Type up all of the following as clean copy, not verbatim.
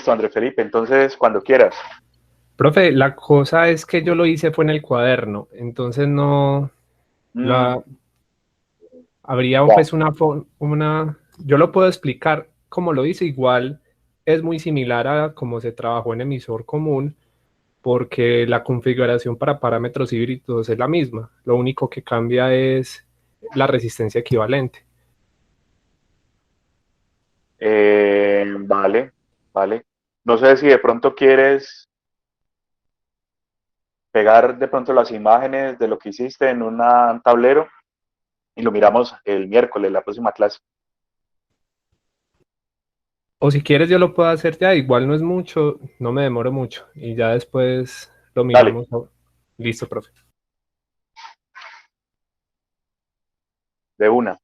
Listo, André Felipe, entonces cuando quieras. Profe, la cosa es que yo lo hice fue en el cuaderno, entonces no Mm, la habría ya. pues yo lo puedo explicar como lo hice, igual es muy similar a cómo se trabajó en emisor común, porque la configuración para parámetros híbridos es la misma, lo único que cambia es la resistencia equivalente. Vale, vale. No sé si de pronto quieres pegar de pronto las imágenes de lo que hiciste en un tablero y lo miramos el miércoles, la próxima clase. O si quieres yo lo puedo hacer ya, igual no es mucho, no me demoro mucho y ya después lo Dale, miramos. Listo, profe. de una.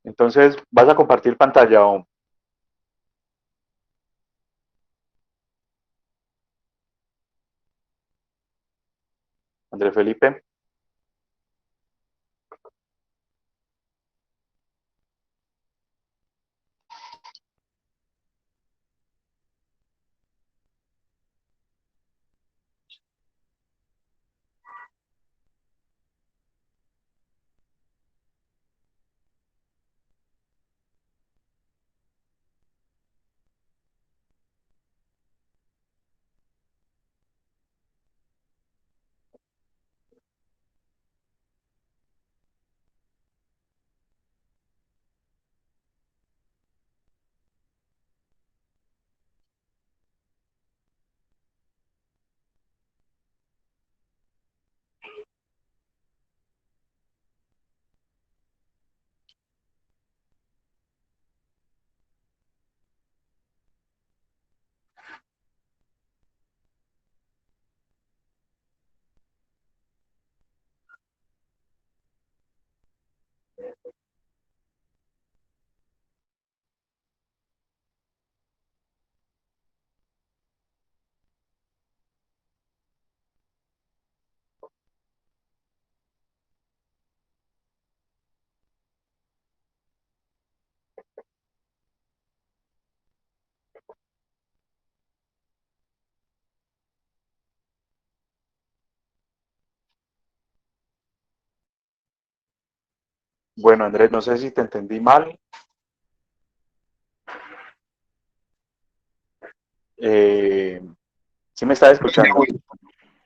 Entonces, ¿vas a compartir pantalla o André Felipe? Bueno, Andrés, no sé si te entendí mal. Eh, ¿Sí me estás Ya escuchando? voy,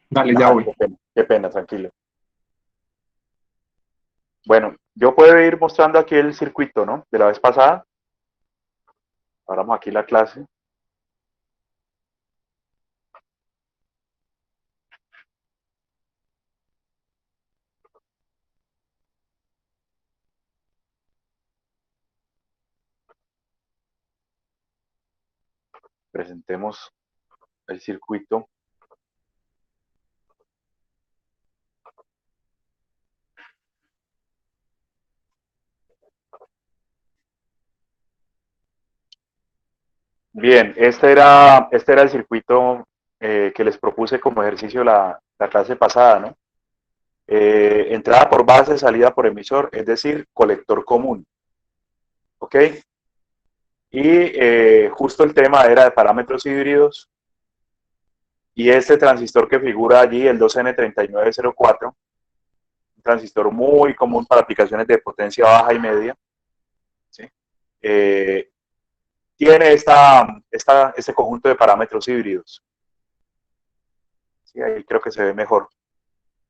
dale, ya Ah, voy. qué pena, tranquilo. Bueno, yo puedo ir mostrando aquí el circuito, ¿no? De la vez pasada. Abramos aquí la clase. Presentemos el circuito. Bien, este era el circuito que les propuse como ejercicio la clase pasada, ¿no? Entrada por base, salida por emisor, es decir, colector común. ¿Ok? Y justo el tema era de parámetros híbridos y este transistor que figura allí, el 2N3904, un transistor muy común para aplicaciones de potencia baja y media, ¿sí? tiene este conjunto de parámetros híbridos. Sí, ahí creo que se ve mejor.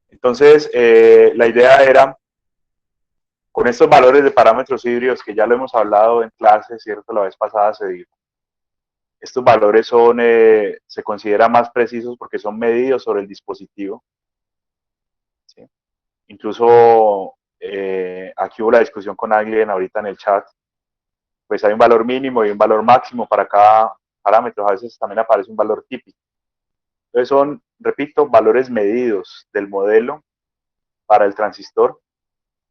Entonces, la idea era, con estos valores de parámetros híbridos, que ya lo hemos hablado en clase, ¿cierto? La vez pasada se dijo. Estos valores se consideran más precisos porque son medidos sobre el dispositivo. ¿Sí? Incluso aquí hubo la discusión con alguien ahorita en el chat. Pues hay un valor mínimo y un valor máximo para cada parámetro. A veces también aparece un valor típico. Entonces son, repito, valores medidos del modelo para el transistor,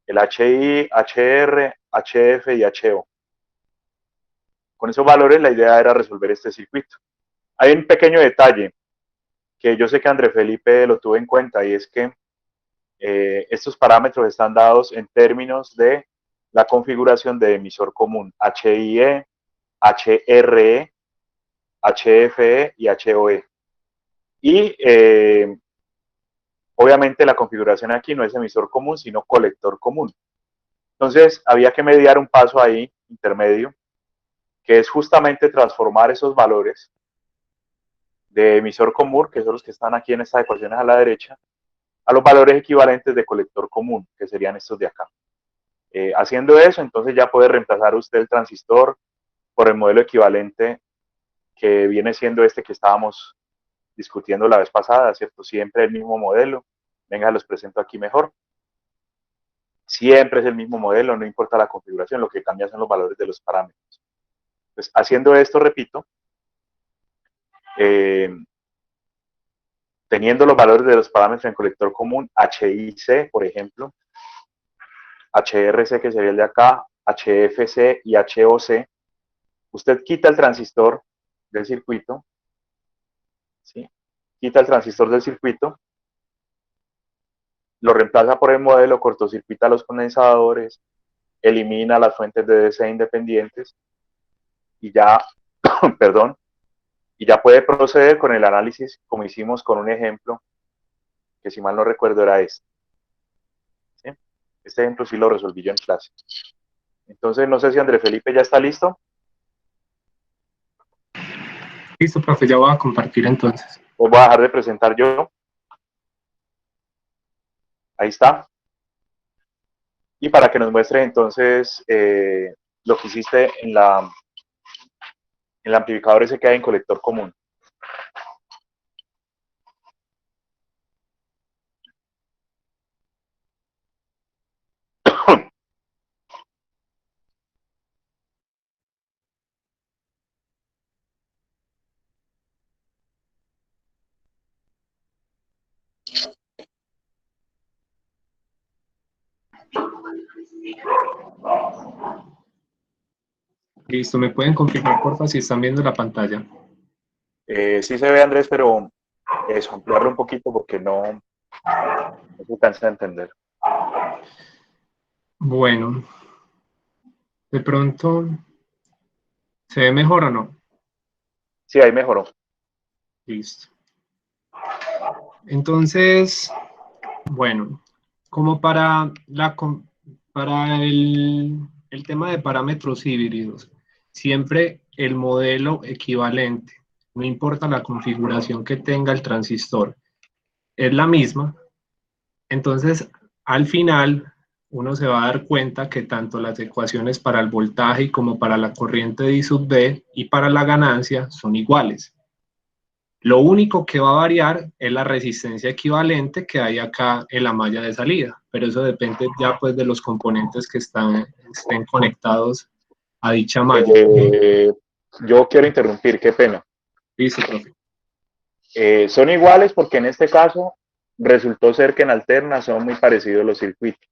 el HI, HR, HF y HO. Con esos valores la idea era resolver este circuito. Hay un pequeño detalle que yo sé que André Felipe lo tuvo en cuenta, y es que estos parámetros están dados en términos de la configuración de emisor común, HIE, HRE, HFE y HOE. Y obviamente la configuración aquí no es emisor común, sino colector común. Entonces había que mediar un paso ahí, intermedio, que es justamente transformar esos valores de emisor común, que son los que están aquí en estas ecuaciones a la derecha, a los valores equivalentes de colector común, que serían estos de acá. Haciendo eso, entonces ya puede reemplazar usted el transistor por el modelo equivalente que viene siendo este que estábamos discutiendo la vez pasada, ¿cierto? Siempre el mismo modelo. Venga, los presento aquí mejor. Siempre es el mismo modelo, no importa la configuración, lo que cambia son los valores de los parámetros. Pues haciendo esto, repito, teniendo los valores de los parámetros en colector común, HIC, por ejemplo, HRC, que sería el de acá, HFC y HOC, usted quita el transistor del circuito, ¿sí? Quita el transistor del circuito, lo reemplaza por el modelo, cortocircuita los condensadores, elimina las fuentes de DC independientes y ya, perdón, y ya puede proceder con el análisis como hicimos con un ejemplo que, si mal no recuerdo, era este. ¿Sí? Este ejemplo sí lo resolví yo en clase. Entonces, no sé si André Felipe ya está listo. Listo, profe, ya voy a compartir entonces. Os voy a dejar de presentar yo. Ahí está. Y para que nos muestre entonces lo que hiciste en el amplificador ese que hay en colector común. Listo, ¿me pueden confirmar, porfa, si están viendo la pantalla? Sí se ve, Andrés, pero eso, ampliarlo un poquito porque no se cansa de entender. Bueno, de pronto, ¿se ve mejor o no? Sí, ahí mejoró. Listo. Entonces, bueno, como para el tema de parámetros híbridos, siempre el modelo equivalente, no importa la configuración que tenga el transistor, es la misma. Entonces, al final, uno se va a dar cuenta que tanto las ecuaciones para el voltaje como para la corriente de I sub B y para la ganancia son iguales. Lo único que va a variar es la resistencia equivalente que hay acá en la malla de salida, pero eso depende ya pues de los componentes que estén conectados a dicha malla. Yo quiero interrumpir, qué pena. Listo, profe. Son iguales porque en este caso resultó ser que en alterna son muy parecidos los circuitos,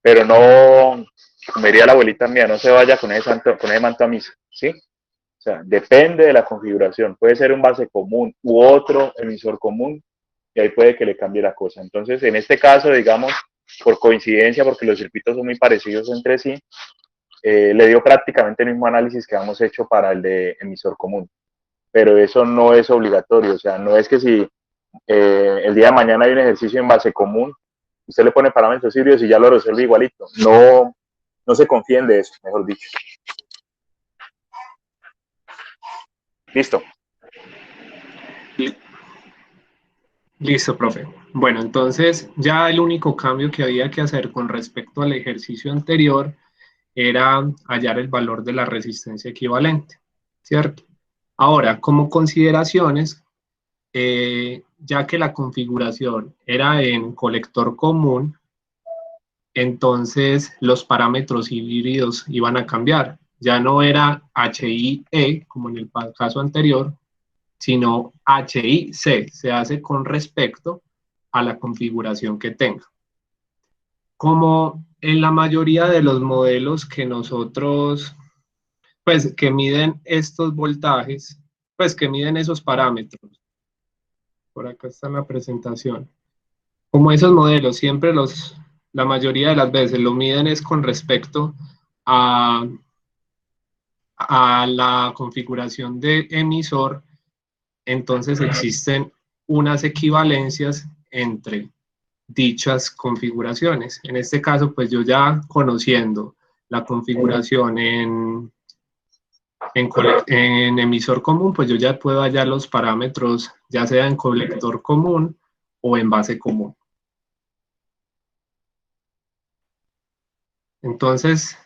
pero no, como diría la abuelita mía, no se vaya con ese manto a misa, ¿sí? O sea, depende de la configuración, puede ser un base común u otro emisor común, y ahí puede que le cambie la cosa. Entonces, en este caso, digamos, por coincidencia, porque los circuitos son muy parecidos entre sí, le dio prácticamente el mismo análisis que hemos hecho para el de emisor común. Pero eso no es obligatorio, o sea, no es que si el día de mañana hay un ejercicio en base común, usted le pone parámetros híbridos y ya lo resuelve igualito. No, no se confíen de eso, mejor dicho. Listo. Listo, profe. Bueno, entonces ya el único cambio que había que hacer con respecto al ejercicio anterior era hallar el valor de la resistencia equivalente, ¿cierto? Ahora, como consideraciones, ya que la configuración era en colector común, entonces los parámetros híbridos iban a cambiar. Ya no era HIE, como en el caso anterior, sino HIC, se hace con respecto a la configuración que tenga. Como en la mayoría de los modelos que nosotros, pues que miden estos voltajes, pues que miden esos parámetros, por acá está la presentación, como esos modelos siempre la mayoría de las veces lo miden es con respecto a, a la configuración de emisor, entonces existen unas equivalencias entre dichas configuraciones. En este caso, pues yo ya conociendo la configuración en emisor común, pues yo ya puedo hallar los parámetros, ya sea en colector común o en base común. Entonces,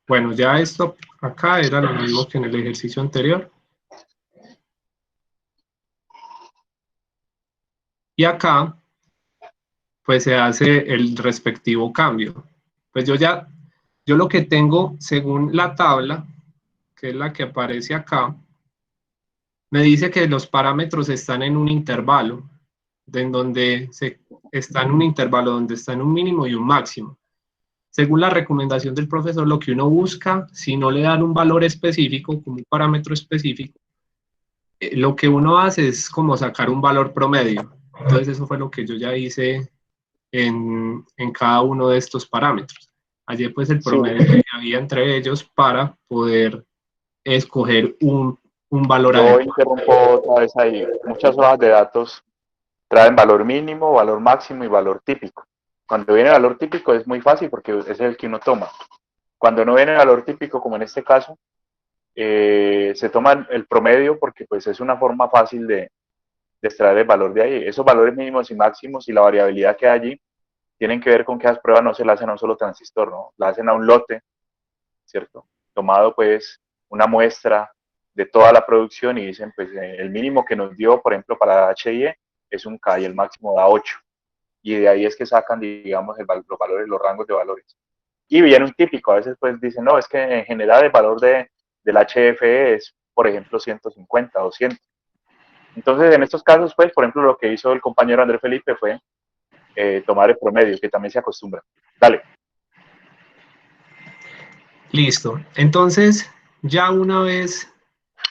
bueno, ya esto acá era lo mismo que en el ejercicio anterior. Y acá, pues se hace el respectivo cambio. Pues yo lo que tengo según la tabla, que es la que aparece acá, me dice que los parámetros están en un intervalo, en donde está en un intervalo donde está en un mínimo y un máximo. Según la recomendación del profesor, lo que uno busca, si no le dan un valor específico, como un parámetro específico, lo que uno hace es como sacar un valor promedio. Entonces eso fue lo que yo ya hice en cada uno de estos parámetros. Allí pues el Sí, promedio que había entre ellos para poder escoger un valor yo adecuado. interrumpo otra vez ahí. Muchas hojas de datos traen valor mínimo, valor máximo y valor típico. Cuando viene el valor típico es muy fácil porque es el que uno toma. Cuando no viene el valor típico, como en este caso, se toma el promedio porque pues es una forma fácil de extraer el valor de ahí. Esos valores mínimos y máximos y la variabilidad que hay allí tienen que ver con que las pruebas no se las hacen a un solo transistor, ¿no? Las hacen a un lote, ¿cierto? Tomado pues una muestra de toda la producción y dicen pues el mínimo que nos dio, por ejemplo, para HIE es un K y el máximo da 8. Y de ahí es que sacan, digamos, los valores, los rangos de valores. Y viene un típico, a veces pues dicen, no, es que en general el valor del HFE es, por ejemplo, 150 o 100. Entonces, en estos casos, pues, por ejemplo, lo que hizo el compañero Andrés Felipe fue tomar el promedio, que también se acostumbra. Dale. Listo. Entonces, ya una vez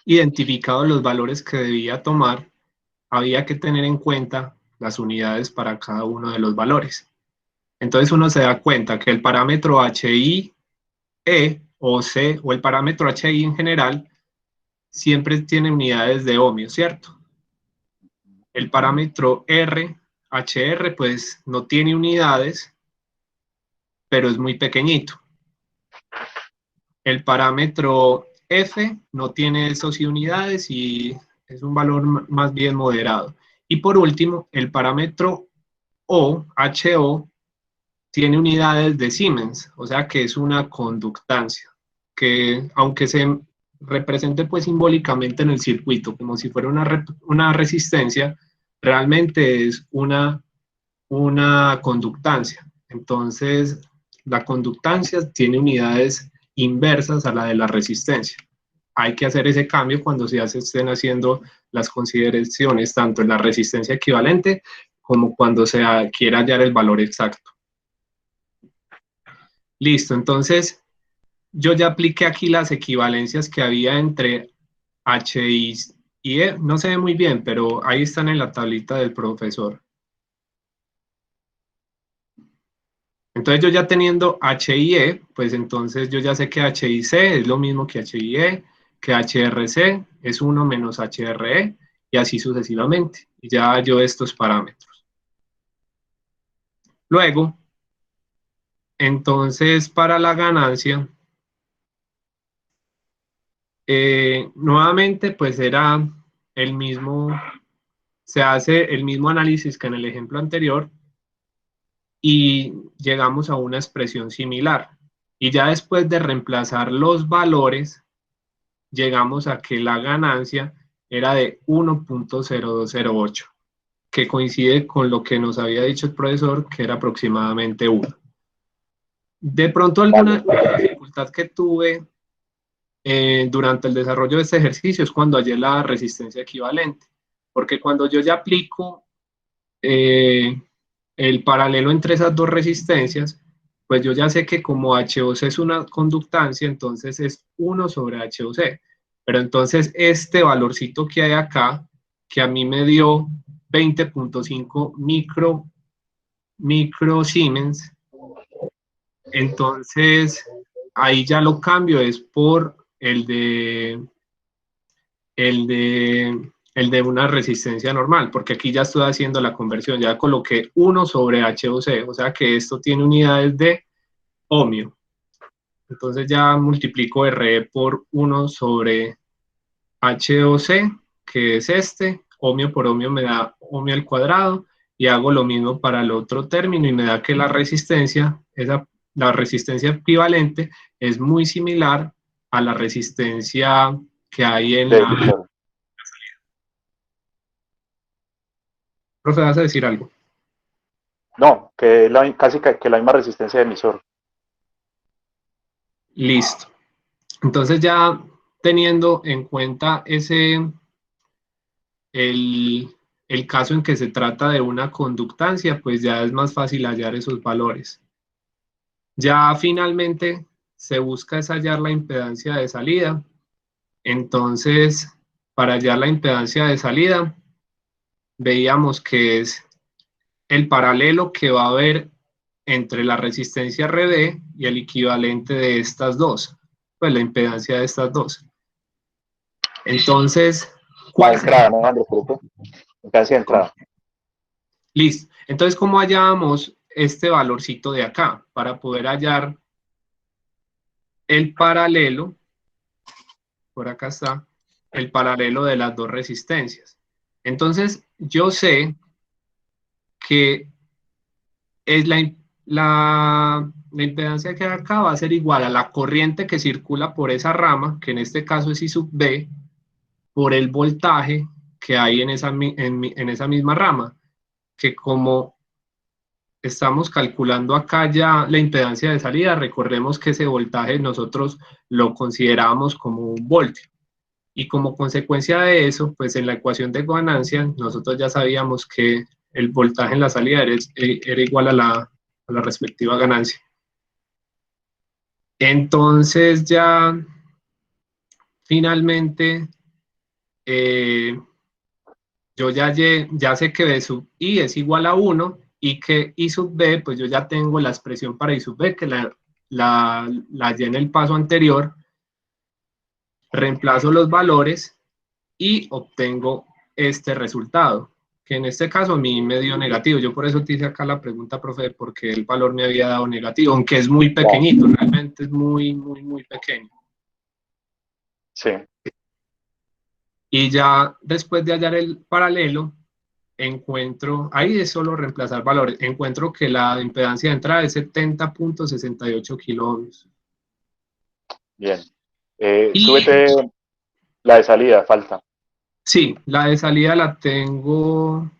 identificados los valores que debía tomar, había que tener en cuenta las unidades para cada uno de los valores. Entonces uno se da cuenta que el parámetro HI, E o C, o el parámetro HI en general, siempre tiene unidades de ohmio, ¿cierto? El parámetro R, HR, pues no tiene unidades, pero es muy pequeñito. El parámetro F no tiene esos unidades y es un valor más bien moderado. Y por último, el parámetro O, HO, tiene unidades de Siemens, o sea que es una conductancia, que aunque se represente pues simbólicamente en el circuito como si fuera una resistencia, realmente es una conductancia. Entonces, la conductancia tiene unidades inversas a la de la resistencia. Hay que hacer ese cambio cuando se estén haciendo las consideraciones tanto en la resistencia equivalente como cuando se quiera hallar el valor exacto. Listo, entonces yo ya apliqué aquí las equivalencias que había entre H y E. No se ve muy bien, pero ahí están en la tablita del profesor. Entonces yo ya teniendo H y E, pues entonces yo ya sé que H y C es lo mismo que H y E, que HRC es 1 menos HRE y así sucesivamente. Y ya yo estos parámetros. Luego, entonces para la ganancia, Nuevamente, pues era el mismo, se hace el mismo análisis que en el ejemplo anterior y llegamos a una expresión similar. Y ya después de reemplazar los valores, llegamos a que la ganancia era de 1.0208, que coincide con lo que nos había dicho el profesor, que era aproximadamente 1. De pronto alguna dificultad que tuve durante el desarrollo de este ejercicio es cuando hallé la resistencia equivalente, porque cuando yo ya aplico eh, el paralelo entre esas dos resistencias, pues yo ya sé que como HOC es una conductancia, entonces es 1 sobre HOC. Pero entonces este valorcito que hay acá, que a mí me dio 20.5 micro Siemens, entonces ahí ya lo cambio, es por el de una resistencia normal, porque aquí ya estoy haciendo la conversión, ya coloqué 1 sobre HOC, o sea que esto tiene unidades de ohmio. Entonces ya multiplico RE por 1 sobre HOC, que es este, ohmio por ohmio me da ohmio al cuadrado, y hago lo mismo para el otro término y me da que la resistencia, la resistencia equivalente es muy similar a la resistencia que hay en de la... emisor. Profe, ¿vas a decir algo? No, que es casi que la misma resistencia de emisor. Listo. Entonces ya teniendo en cuenta el, el caso en que se trata de una conductancia, pues ya es más fácil hallar esos valores. Ya finalmente se busca es hallar la impedancia de salida. Entonces, para hallar la impedancia de salida, veíamos que es el paralelo que va a haber entre la resistencia RD y el equivalente de estas dos, pues la impedancia de estas dos. Entonces, La ¿cuál sería? entrada, ¿no, Andrés? Impedancia de entrada. Listo. Entonces, ¿cómo hallábamos este valorcito de acá? Para poder hallar el paralelo, por acá está, el paralelo de las dos resistencias. Entonces, yo sé que es la impedancia que hay acá va a ser igual a la corriente que circula por esa rama, que en este caso es I sub B, por el voltaje que hay en esa misma rama, que como estamos calculando acá ya la impedancia de salida, recordemos que ese voltaje nosotros lo considerábamos como un voltio. Y como consecuencia de eso, pues en la ecuación de ganancia, nosotros ya sabíamos que el voltaje en la salida era igual a la respectiva ganancia. Entonces ya finalmente yo ya sé que B sub I es igual a 1 y que I sub B, pues yo ya tengo la expresión para I sub B, que la hallé en el paso anterior, reemplazo los valores y obtengo este resultado, que en este caso a mí me dio negativo. Yo por eso te hice acá la pregunta, profe, porque el valor me había dado negativo, aunque es muy pequeñito, realmente es muy, muy, muy pequeño. Sí. Y ya después de hallar el paralelo, encuentro, ahí es solo reemplazar valores, encuentro que la impedancia de entrada es 70.68 kilo ohms. Bien. Y Súbete la de salida, falta. sí, la de salida la tengo,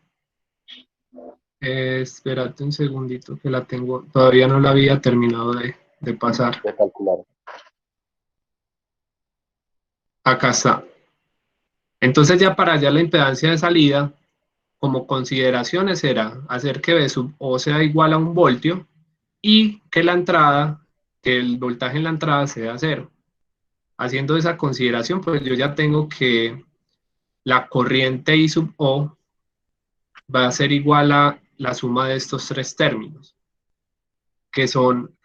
espérate un segundito que la tengo, todavía no la había terminado de pasar. De calcular. Acá está. Entonces ya para hallar la impedancia de salida, como consideraciones era hacer que B sub O sea igual a un voltio y que la entrada, que el voltaje en la entrada sea cero. Haciendo esa consideración, pues yo ya tengo que la corriente I sub O va a ser igual a la suma de estos tres términos, que son,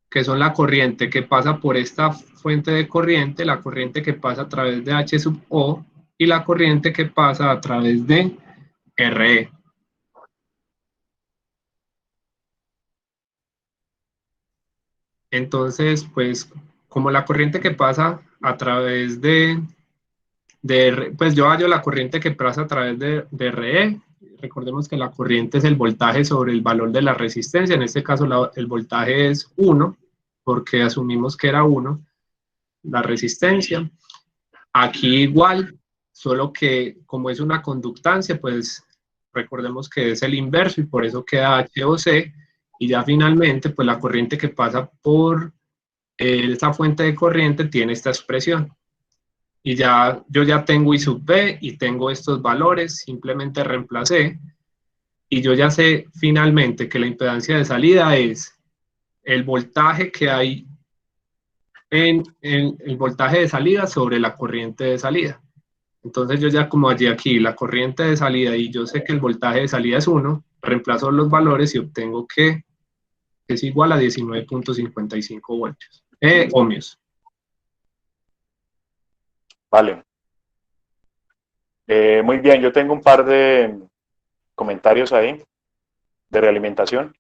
que son la corriente que pasa por esta fuente de corriente, la corriente que pasa a través de H sub O y la corriente que pasa a través de RE. Entonces, pues como la corriente que pasa a través pues yo hallo la corriente que pasa a través de RE. Recordemos que la corriente es el voltaje sobre el valor de la resistencia. En este caso el voltaje es 1, porque asumimos que era 1, la resistencia. Aquí igual, solo que como es una conductancia, pues recordemos que es el inverso y por eso queda HOC. Y ya finalmente, pues la corriente que pasa por esta fuente de corriente tiene esta expresión. Y ya yo ya tengo I sub B y tengo estos valores, simplemente reemplacé y yo ya sé finalmente que la impedancia de salida es el voltaje que hay en el voltaje de salida sobre la corriente de salida. Entonces yo ya como allí aquí la corriente de salida y yo sé que el voltaje de salida es 1, reemplazo los valores y obtengo que es igual a 19.55 voltios, ohmios. Vale. Muy bien, yo tengo un par de comentarios ahí de realimentación.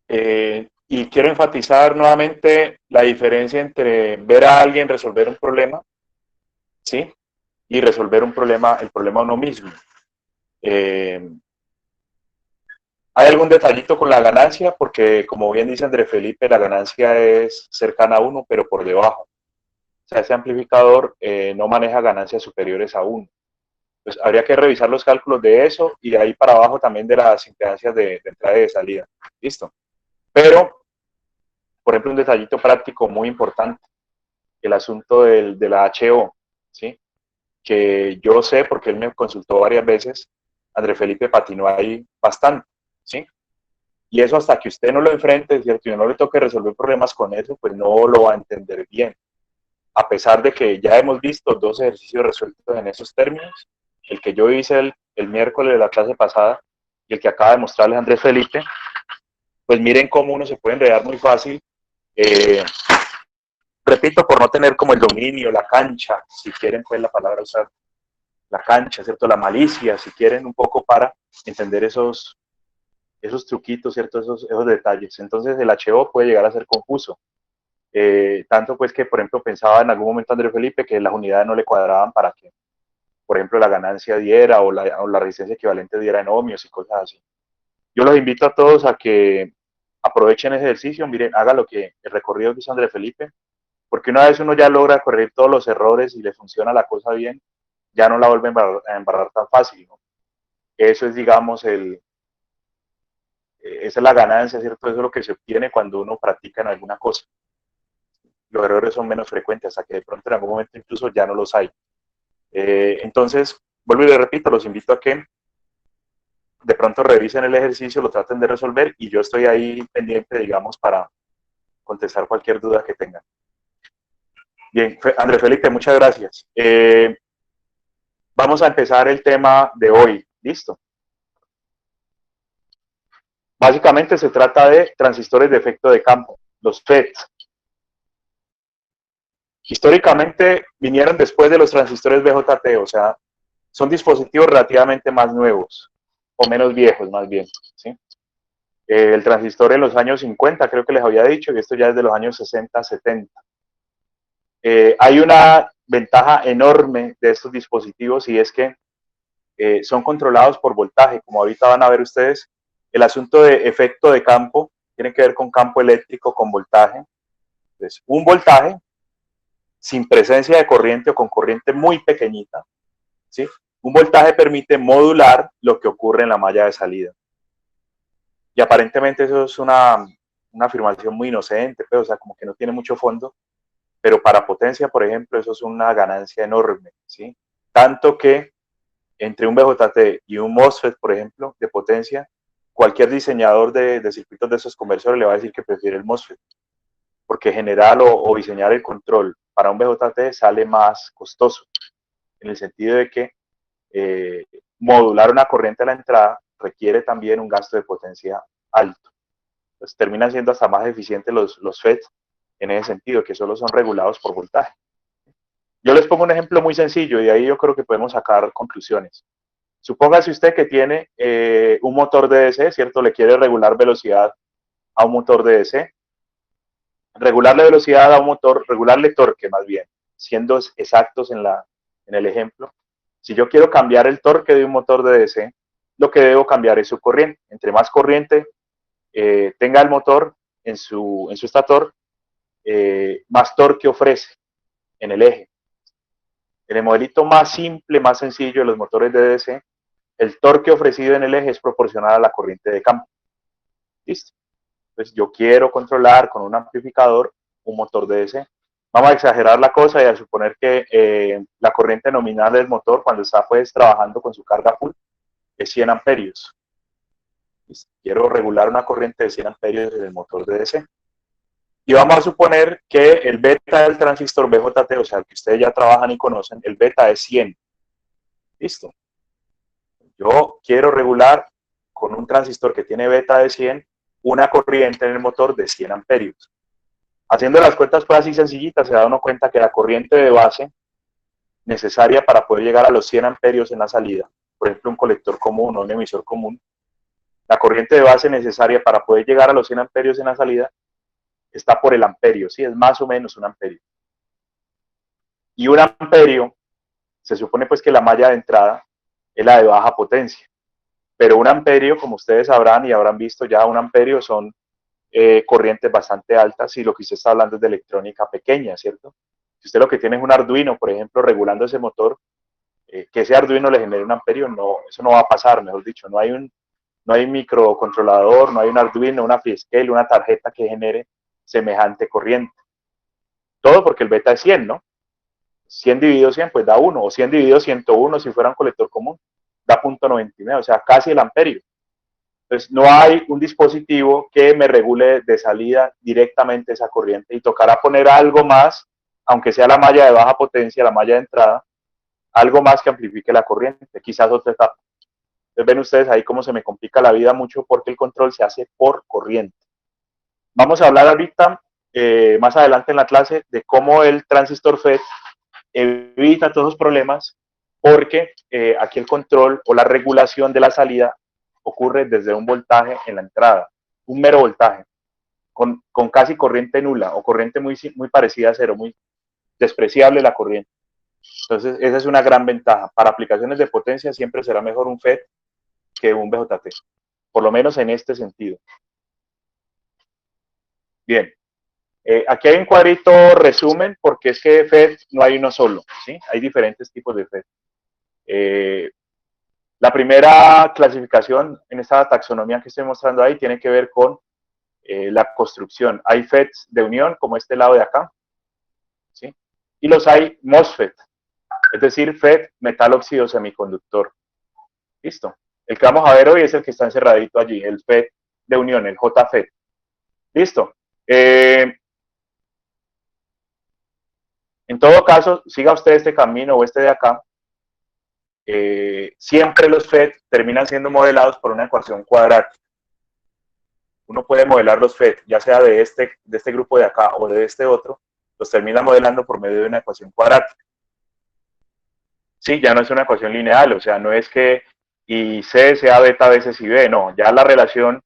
Y quiero enfatizar nuevamente la diferencia entre ver a alguien resolver un problema, ¿sí? Y resolver un problema, el problema uno mismo. Hay algún detallito con la ganancia, porque como bien dice André Felipe, la ganancia es cercana a 1, pero por debajo. O sea, ese amplificador no maneja ganancias superiores a 1. Pues habría que revisar los cálculos de eso y de ahí para abajo también de las impedancias de entrada y de salida. Listo. Pero, por ejemplo, un detallito práctico muy importante, el asunto de la HO, ¿sí? Que yo sé, porque él me consultó varias veces, André Felipe patinó ahí bastante, ¿sí? Y eso hasta que usted no lo enfrente, ¿cierto? Y no le toque resolver problemas con eso, pues no lo va a entender bien. A pesar de que ya hemos visto 2 ejercicios resueltos en esos términos, el que yo hice el miércoles de la clase pasada y el que acaba de mostrarles Andrés Felipe, pues miren cómo uno se puede enredar muy fácil. Repito, por no tener como el dominio, la cancha, si quieren pues la palabra usar, la cancha, ¿cierto? La malicia, si quieren un poco para entender esos truquitos, ¿cierto? Esos detalles. Entonces el HO puede llegar a ser confuso. Tanto pues que, por ejemplo, pensaba en algún momento Andrés Felipe que las unidades no le cuadraban para que, por ejemplo, la ganancia diera o la resistencia equivalente diera en ohmios y cosas así. Yo los invito a todos a que aprovechen ese ejercicio, miren, haga lo que el recorrido que hizo Andrés Felipe, porque una vez uno ya logra corregir todos los errores y le funciona la cosa bien, ya no la vuelve a embarrar tan fácil, ¿no? Eso es, digamos, esa es la ganancia, ¿cierto? Eso es lo que se obtiene cuando uno practica en alguna cosa. Los errores son menos frecuentes, hasta que de pronto en algún momento incluso ya no los hay. Entonces, vuelvo y le repito, los invito a que de pronto revisen el ejercicio, lo traten de resolver y yo estoy ahí pendiente, digamos, para contestar cualquier duda que tengan. Bien, Andrés Felipe, muchas gracias. Vamos a empezar el tema de hoy. ¿Listo? Básicamente se trata de transistores de efecto de campo, los FETs. Históricamente vinieron después de los transistores BJT, o sea, son dispositivos relativamente más nuevos, o menos viejos más bien, ¿sí? El transistor en los años 50, creo que les había dicho, y esto ya es de los años 60, 70. Hay una ventaja enorme de estos dispositivos y es que son controlados por voltaje, como ahorita van a ver ustedes. El asunto de efecto de campo tiene que ver con campo eléctrico, con voltaje. Entonces, un voltaje sin presencia de corriente o con corriente muy pequeñita, ¿sí? Un voltaje permite modular lo que ocurre en la malla de salida. Y aparentemente eso es una afirmación muy inocente, pero, o sea, como que no tiene mucho fondo, pero para potencia, por ejemplo, eso es una ganancia enorme, ¿sí? Tanto que entre un BJT y un MOSFET, por ejemplo, de potencia, cualquier diseñador de circuitos de esos conversores le va a decir que prefiere el MOSFET, porque generar o diseñar el control para un BJT sale más costoso, en el sentido de que modular una corriente a la entrada requiere también un gasto de potencia alto. Entonces terminan siendo hasta más eficientes los FETs en ese sentido, que solo son regulados por voltaje. Yo les pongo un ejemplo muy sencillo y de ahí yo creo que podemos sacar conclusiones. Supóngase usted que tiene un motor de DC, ¿cierto? Le quiere regular velocidad a un motor de DC. regularle velocidad a un motor, regularle torque más bien, siendo exactos en el ejemplo. Si yo quiero cambiar el torque de un motor de DC, lo que debo cambiar es su corriente. Entre más corriente tenga el motor en su estator, más torque ofrece en el eje. En el modelito más simple, más sencillo de los motores de DC, el torque ofrecido en el eje es proporcional a la corriente de campo. Listo. Entonces yo quiero controlar con un amplificador un motor de DC. Vamos a exagerar la cosa y a suponer que la corriente nominal del motor cuando está pues trabajando con su carga full es 100 amperios. Listo. Quiero regular una corriente de 100 amperios en el motor de DC. Y vamos a suponer que el beta del transistor BJT, o sea, el que ustedes ya trabajan y conocen, el beta es 100. Listo. Yo quiero regular con un transistor que tiene beta de 100 una corriente en el motor de 100 amperios. Haciendo las cuentas pues así sencillitas, se da uno cuenta que la corriente de base necesaria para poder llegar a los 100 amperios en la salida, por ejemplo un colector común o un emisor común, la corriente de base necesaria para poder llegar a los 100 amperios en la salida está por el amperio, ¿sí? Es más o menos un amperio. Y un amperio, se supone pues que la malla de entrada es la de baja potencia. Pero un amperio, como ustedes sabrán y habrán visto ya, un amperio son corrientes bastante altas y lo que usted está hablando es de electrónica pequeña, ¿cierto? Si usted lo que tiene es un Arduino, por ejemplo, regulando ese motor, que ese Arduino le genere un amperio, no, eso no va a pasar, mejor dicho, no hay un microcontrolador, no hay un Arduino, una Freescale, una tarjeta que genere semejante corriente. Todo porque el beta es 100, ¿no? 100 dividido 100, pues da 1, o 100 dividido 101 si fuera un colector común, da 0.99, o sea, casi el amperio. Entonces, no hay un dispositivo que me regule de salida directamente esa corriente y tocará poner algo más, aunque sea la malla de baja potencia, la malla de entrada, algo más que amplifique la corriente, quizás otra etapa. Entonces, ven ustedes ahí cómo se me complica la vida mucho porque el control se hace por corriente. Vamos a hablar ahorita, más adelante en la clase, de cómo el transistor FET evita todos los problemas porque aquí el control o la regulación de la salida ocurre desde un voltaje en la entrada, un mero voltaje, con casi corriente nula o corriente muy parecida a cero, muy despreciable la corriente. Entonces, esa es una gran ventaja. Para aplicaciones de potencia siempre será mejor un FET que un BJT, por lo menos en este sentido. Bien, aquí hay un cuadrito resumen porque es que de FET no hay uno solo, ¿sí? Hay diferentes tipos de FET. La primera clasificación en esta taxonomía que estoy mostrando ahí tiene que ver con la construcción. Hay FETs de unión, como este lado de acá, ¿sí? Y los hay MOSFET, es decir, FET metal óxido semiconductor. Listo. El que vamos a ver hoy es el que está encerradito allí, el FET de unión, el JFET. Listo. En todo caso, siga usted este camino o este de acá. Siempre los FET terminan siendo modelados por una ecuación cuadrática. Uno puede modelar los FET, ya sea de este grupo de acá o de este otro, los termina modelando por medio de una ecuación cuadrática. Sí, ya no es una ecuación lineal, o sea, no es que y C sea beta veces y B, no, ya la relación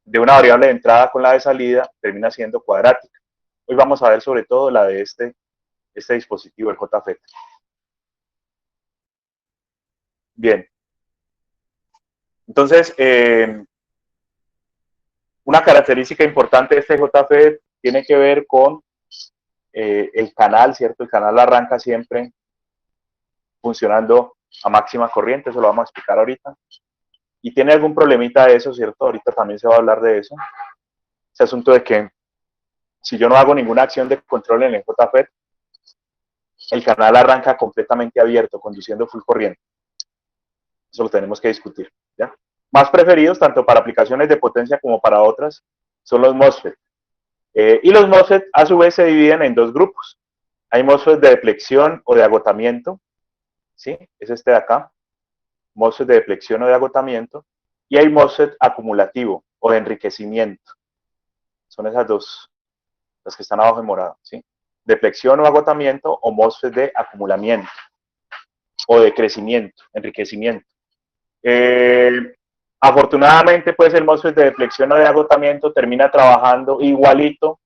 de una variable de entrada con la de salida termina siendo cuadrática. Hoy vamos a ver sobre todo la de este dispositivo, el JFET. Bien. Entonces, una característica importante de este JFET tiene que ver con el canal, ¿cierto? El canal arranca siempre funcionando a máxima corriente, eso lo vamos a explicar ahorita. Y tiene algún problemita de eso, ¿cierto? Ahorita también se va a hablar de eso. Ese asunto de que si yo no hago ninguna acción de control en el JFET, el canal arranca completamente abierto, conduciendo full corriente. Eso lo tenemos que discutir, ¿ya? Más preferidos, tanto para aplicaciones de potencia como para otras, son los MOSFET. Y los MOSFET, a su vez, se dividen en dos grupos. Hay MOSFET de deflexión o de agotamiento, ¿sí? Es este de acá, MOSFET de deflexión o de agotamiento, y hay MOSFET acumulativo o de enriquecimiento. Son esas dos, las que están abajo en morado, ¿sí? Deflexión o agotamiento o MOSFET de acumulamiento o de crecimiento, enriquecimiento. Afortunadamente, pues el MOSFET de deflexión o de agotamiento termina trabajando igualito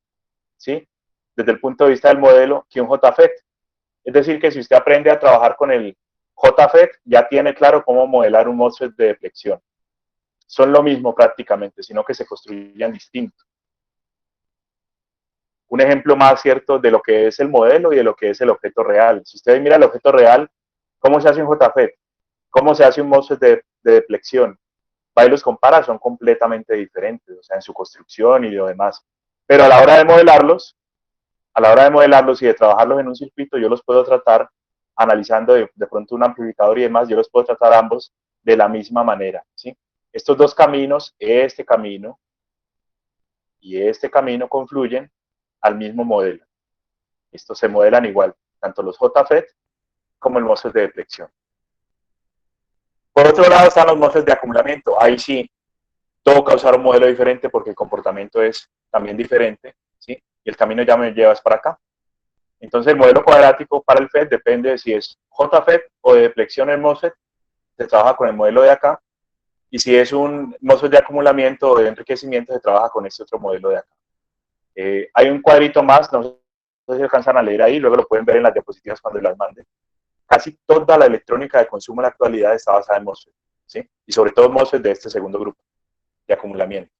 ¿sí? Desde el punto de vista del modelo que un JFET. Es decir, que si usted aprende a trabajar con el JFET, ya tiene claro cómo modelar un MOSFET de deflexión. Son lo mismo prácticamente, sino que se construyen distintos. Un ejemplo más cierto de lo que es el modelo y de lo que es el objeto real. Si usted mira el objeto real, ¿cómo se hace un JFET? ¿Cómo se hace un MOSFET de deflexión? Va y los compara, son completamente diferentes, o sea, en su construcción y lo demás. Pero a la hora de modelarlos, y de trabajarlos en un circuito, yo los puedo tratar analizando de pronto un amplificador y demás, yo los puedo tratar ambos de la misma manera, ¿sí? Estos dos caminos, este camino y este camino confluyen al mismo modelo. Estos se modelan igual, tanto los JFET como el MOSFET de deflexión. Por otro lado están los MOSFET de acumulamiento. Ahí sí toca usar un modelo diferente porque el comportamiento es también diferente, ¿sí? Y el camino ya me lleva para acá. Entonces el modelo cuadrático para el FET depende de si es JFET o de deflexión el MOSFET, se trabaja con el modelo de acá, y si es un MOSFET de acumulamiento o de enriquecimiento, se trabaja con este otro modelo de acá. Hay un cuadrito más, no sé si alcanzan a leer ahí, luego lo pueden ver en las diapositivas cuando las manden. Casi toda la electrónica de consumo en la actualidad está basada en MOSFET, ¿sí? Y sobre todo MOSFET de este segundo grupo, de acumulamiento.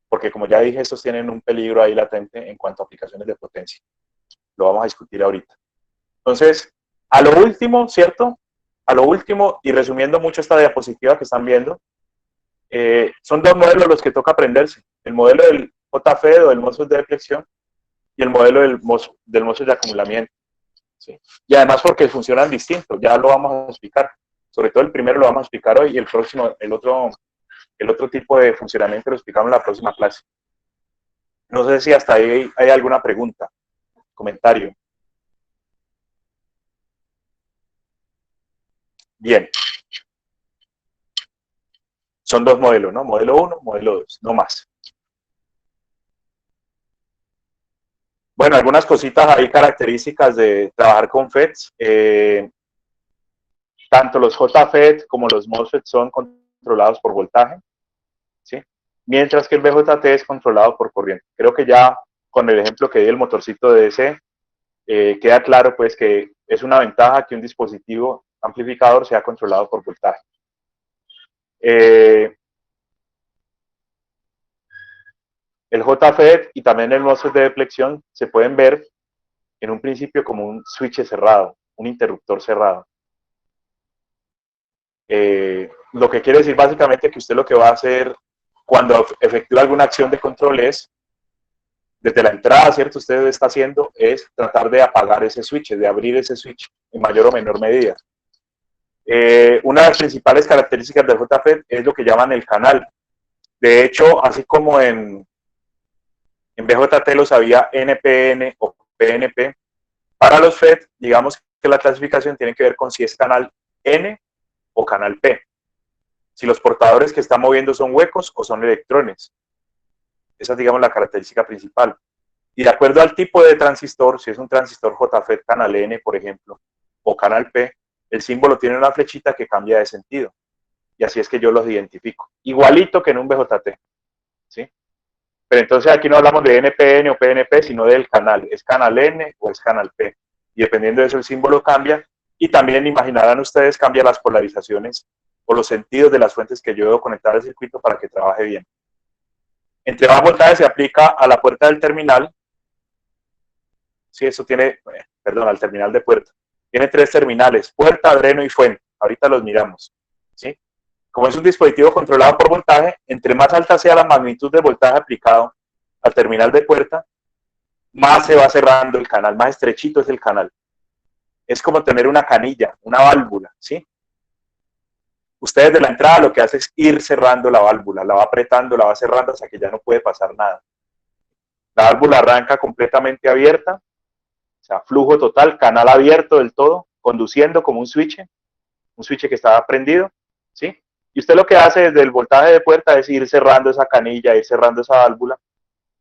Porque como ya dije, estos tienen un peligro ahí latente en cuanto a aplicaciones de potencia. Lo vamos a discutir ahorita. Entonces, a lo último, ¿cierto? A lo último, y resumiendo mucho esta diapositiva que están viendo, son dos modelos los que toca aprenderse. El modelo del JFET o del MOSFET de deflexión y el modelo del MOSFET de acumulamiento. ¿Sí? Y además porque funcionan distintos, ya lo vamos a explicar. Sobre todo el primero lo vamos a explicar hoy y el próximo, el otro tipo de funcionamiento lo explicamos en la próxima clase. No sé si hasta ahí hay alguna pregunta, comentario. Bien. Son dos modelos, ¿no? Modelo 1, modelo 2, no más. Bueno, algunas cositas ahí características de trabajar con FETs. Tanto los JFET como los MOSFET son controlados por voltaje, ¿sí? Mientras que el BJT es controlado por corriente. Creo que ya con el ejemplo que di del motorcito de DC, queda claro pues que es una ventaja que un dispositivo amplificador sea controlado por voltaje. El JFET y también el MOSFET de deflexión se pueden ver en un principio como un switch cerrado, un interruptor cerrado. Lo que quiere decir básicamente que usted lo que va a hacer cuando efectúa alguna acción de control es, desde la entrada, ¿cierto? Usted está haciendo es tratar de apagar ese switch, de abrir ese switch en mayor o menor medida. Una de las principales características del JFET es lo que llaman el canal. De hecho, así como en BJT los había NPN o PNP, para los FET, digamos que la clasificación tiene que ver con si es canal N o canal P. Si los portadores que están moviendo son huecos o son electrones. Esa es, digamos, la característica principal. Y de acuerdo al tipo de transistor, si es un transistor JFET canal N, por ejemplo, o canal P, el símbolo tiene una flechita que cambia de sentido. Y así es que yo los identifico. Igualito que en un BJT. ¿Sí? Pero entonces aquí no hablamos de NPN o PNP, sino del canal. ¿Es canal N o es canal P? Y dependiendo de eso el símbolo cambia. Y también imaginarán ustedes, cambia las polarizaciones o los sentidos de las fuentes que yo debo conectar al circuito para que trabaje bien. Entre más voltaje se aplica a la puerta del terminal. Sí, eso tiene, perdón, al terminal de puerta. Tiene tres terminales, puerta, dreno y fuente. Ahorita los miramos. ¿Sí? Como es un dispositivo controlado por voltaje, entre más alta sea la magnitud de voltaje aplicado al terminal de puerta, más se va cerrando el canal, más estrechito es el canal. Es como tener una canilla, una válvula, ¿sí? Usted desde la entrada lo que hace es ir cerrando la válvula, la va apretando, la va cerrando hasta que ya no puede pasar nada. La válvula arranca completamente abierta, o sea, flujo total, canal abierto del todo, conduciendo como un switch que estaba prendido, ¿sí? Y usted lo que hace desde el voltaje de puerta es ir cerrando esa canilla, ir cerrando esa válvula,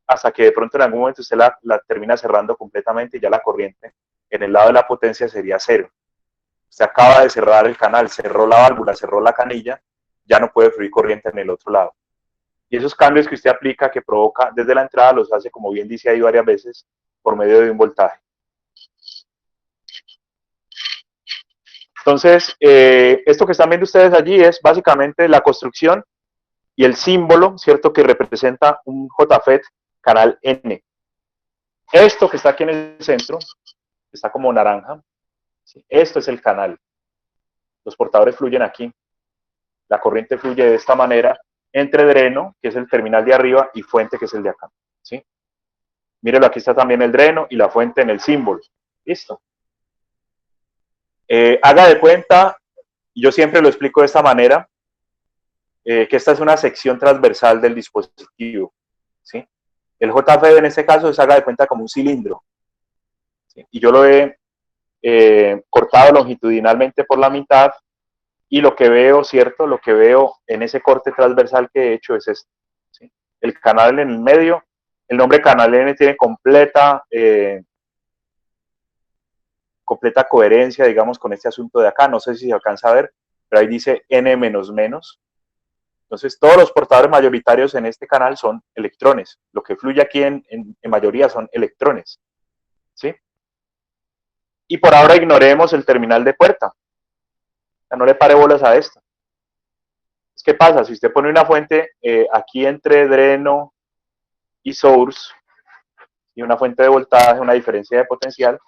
hasta que de pronto en algún momento usted la termina cerrando completamente y ya la corriente en el lado de la potencia sería cero. Usted acaba de cerrar el canal, cerró la válvula, cerró la canilla, ya no puede fluir corriente en el otro lado. Y esos cambios que usted aplica, que provoca desde la entrada, los hace, como bien dice ahí varias veces, por medio de un voltaje. Entonces, esto que están viendo ustedes allí es básicamente la construcción y el símbolo, ¿cierto?, que representa un JFET canal N. Esto que está aquí en el centro, que está como naranja, ¿sí?, esto es el canal. Los portadores fluyen aquí. La corriente fluye de esta manera entre dreno, que es el terminal de arriba, y fuente, que es el de acá, ¿sí? Mírelo, aquí está también el dreno y la fuente en el símbolo. Listo. Haga de cuenta, yo siempre lo explico de esta manera, que esta es una sección transversal del dispositivo, ¿sí? El JFET en este caso es, haga de cuenta, como un cilindro, ¿sí? Y yo lo he cortado longitudinalmente por la mitad, y lo que veo, ¿cierto? Lo que veo en ese corte transversal que he hecho es esto, ¿sí? El canal en el medio, el nombre canal N tiene completa coherencia, digamos, con este asunto de acá. No sé si se alcanza a ver, pero ahí dice N menos menos. Entonces, todos los portadores mayoritarios en este canal son electrones. Lo que fluye aquí en mayoría son electrones, ¿sí? Y por ahora ignoremos el terminal de puerta. O sea, no le pare bolas a esto. ¿Qué pasa? Si usted pone una fuente aquí entre dreno y source, y una fuente de voltaje, una diferencia de potencial,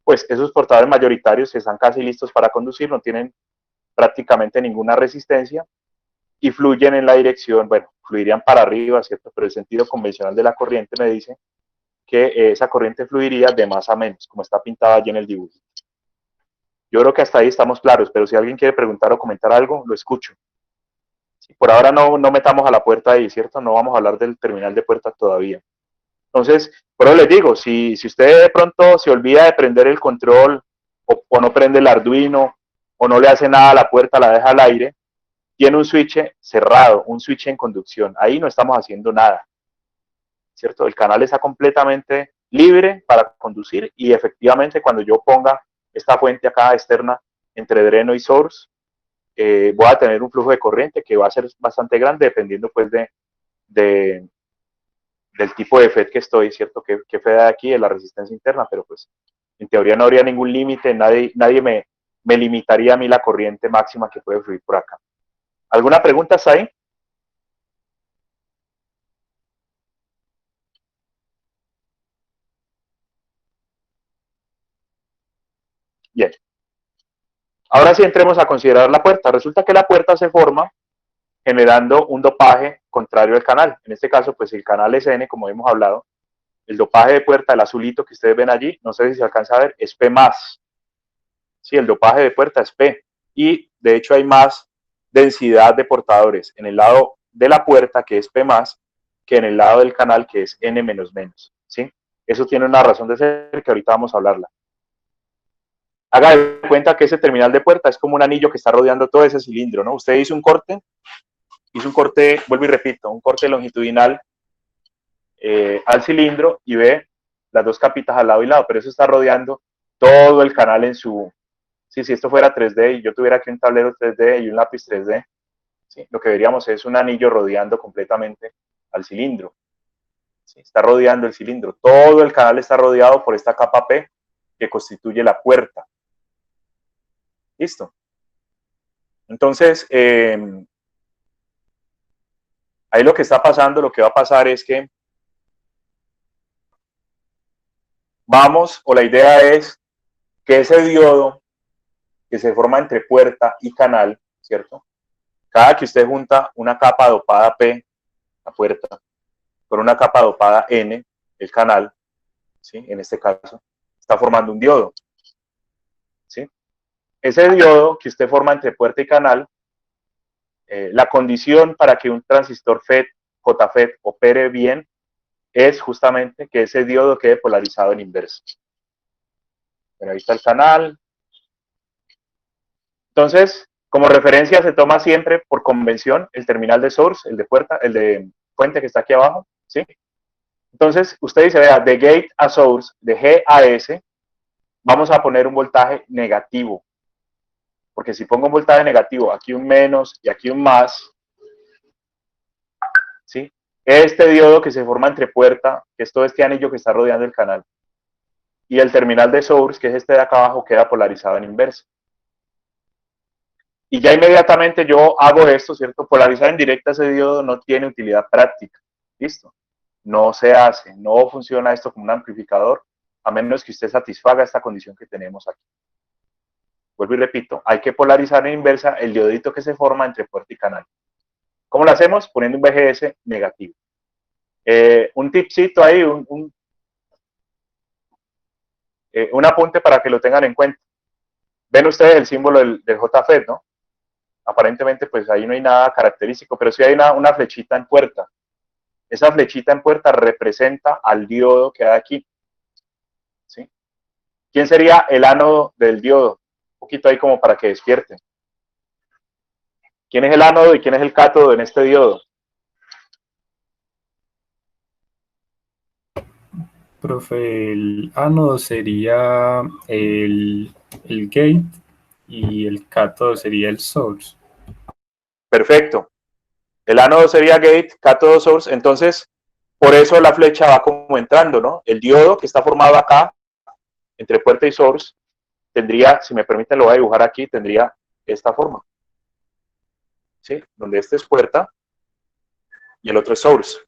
pues esos portadores mayoritarios están casi listos para conducir, no tienen prácticamente ninguna resistencia y fluyen en la dirección, bueno, fluirían para arriba, ¿cierto? Pero el sentido convencional de la corriente me dice que esa corriente fluiría de más a menos, como está pintado allí en el dibujo. Yo creo que hasta ahí estamos claros, pero si alguien quiere preguntar o comentar algo, lo escucho. Por ahora no metamos a la puerta ahí, ¿cierto? No vamos a hablar del terminal de puerta todavía. Entonces, pero les digo, si usted de pronto se olvida de prender el control o no prende el Arduino o no le hace nada a la puerta, la deja al aire, tiene un switch cerrado, un switch en conducción. Ahí no estamos haciendo nada, ¿cierto? El canal está completamente libre para conducir y efectivamente cuando yo ponga esta fuente acá externa entre dreno y source, voy a tener un flujo de corriente que va a ser bastante grande dependiendo pues del tipo de FET que estoy, ¿cierto? Que FET hay aquí es la resistencia interna, pero pues en teoría no habría ningún límite, nadie me limitaría a mí la corriente máxima que puede fluir por acá. ¿Alguna pregunta hasta ahí? Bien. Ahora sí entremos a considerar la puerta. Resulta que la puerta se forma generando un dopaje contrario al canal. En este caso, pues el canal es N, como hemos hablado. El dopaje de puerta, el azulito que ustedes ven allí, no sé si se alcanza a ver, es P+. Sí, el dopaje de puerta es P. Y de hecho hay más densidad de portadores en el lado de la puerta, que es P+, que en el lado del canal, que es N menos menos. ¿Sí? Eso tiene una razón de ser que ahorita vamos a hablarla. Haga de cuenta que ese terminal de puerta es como un anillo que está rodeando todo ese cilindro, ¿no? Usted hizo un corte, vuelvo y repito, un corte longitudinal al cilindro y ve las dos capitas al lado y lado, pero eso está rodeando todo el canal en su... Sí, si esto fuera 3D y yo tuviera aquí un tablero 3D y un lápiz 3D, ¿sí?, lo que veríamos es un anillo rodeando completamente al cilindro. ¿Sí? Está rodeando el cilindro. Todo el canal está rodeado por esta capa P que constituye la puerta. ¿Listo? Entonces, ahí lo que está pasando, lo que va a pasar es que vamos, o la idea es que ese diodo que se forma entre puerta y canal, ¿cierto? Cada que usted junta una capa dopada P, la puerta, con una capa dopada N, el canal, ¿sí?, en este caso, está formando un diodo. ¿Sí? Ese diodo que usted forma entre puerta y canal, la condición para que un transistor FET, JFET, opere bien es justamente que ese diodo quede polarizado en inverso. Bueno, ahí está el canal. Entonces, como referencia se toma siempre por convención el terminal de source, el de puerta, el de fuente que está aquí abajo, ¿sí? Entonces, usted dice, vea, de gate a source, de G a S, vamos a poner un voltaje negativo. Porque si pongo un voltaje negativo, aquí un menos y aquí un más, Este diodo que se forma entre puerta, que es todo este anillo que está rodeando el canal, y el terminal de source, que es este de acá abajo, queda polarizado en inversa. Y ya inmediatamente yo hago esto, ¿cierto? Polarizar en directa ese diodo no tiene utilidad práctica. ¿Listo? No se hace, no funciona esto como un amplificador, a menos que usted satisfaga esta condición que tenemos aquí. Vuelvo y repito, hay que polarizar en inversa el diodito que se forma entre puerta y canal. ¿Cómo lo hacemos? Poniendo un VGS negativo. Un tipcito ahí, un apunte para que lo tengan en cuenta. Ven ustedes el símbolo del JFET, ¿no? Aparentemente, pues ahí no hay nada característico, pero sí hay una flechita en puerta. Esa flechita en puerta representa al diodo que hay aquí. ¿Sí? ¿Quién sería el ánodo del diodo? Un poquito ahí como para que despierten. ¿Quién es el ánodo y quién es el cátodo en este diodo? Profe, el ánodo sería el gate y el cátodo sería el source. Perfecto. El ánodo sería gate, cátodo source. Entonces, por eso la flecha va como entrando, ¿no? El diodo que está formado acá, entre puerta y source, tendría, si me permiten lo voy a dibujar aquí, tendría esta forma. ¿Sí? Donde este es puerta y el otro es source.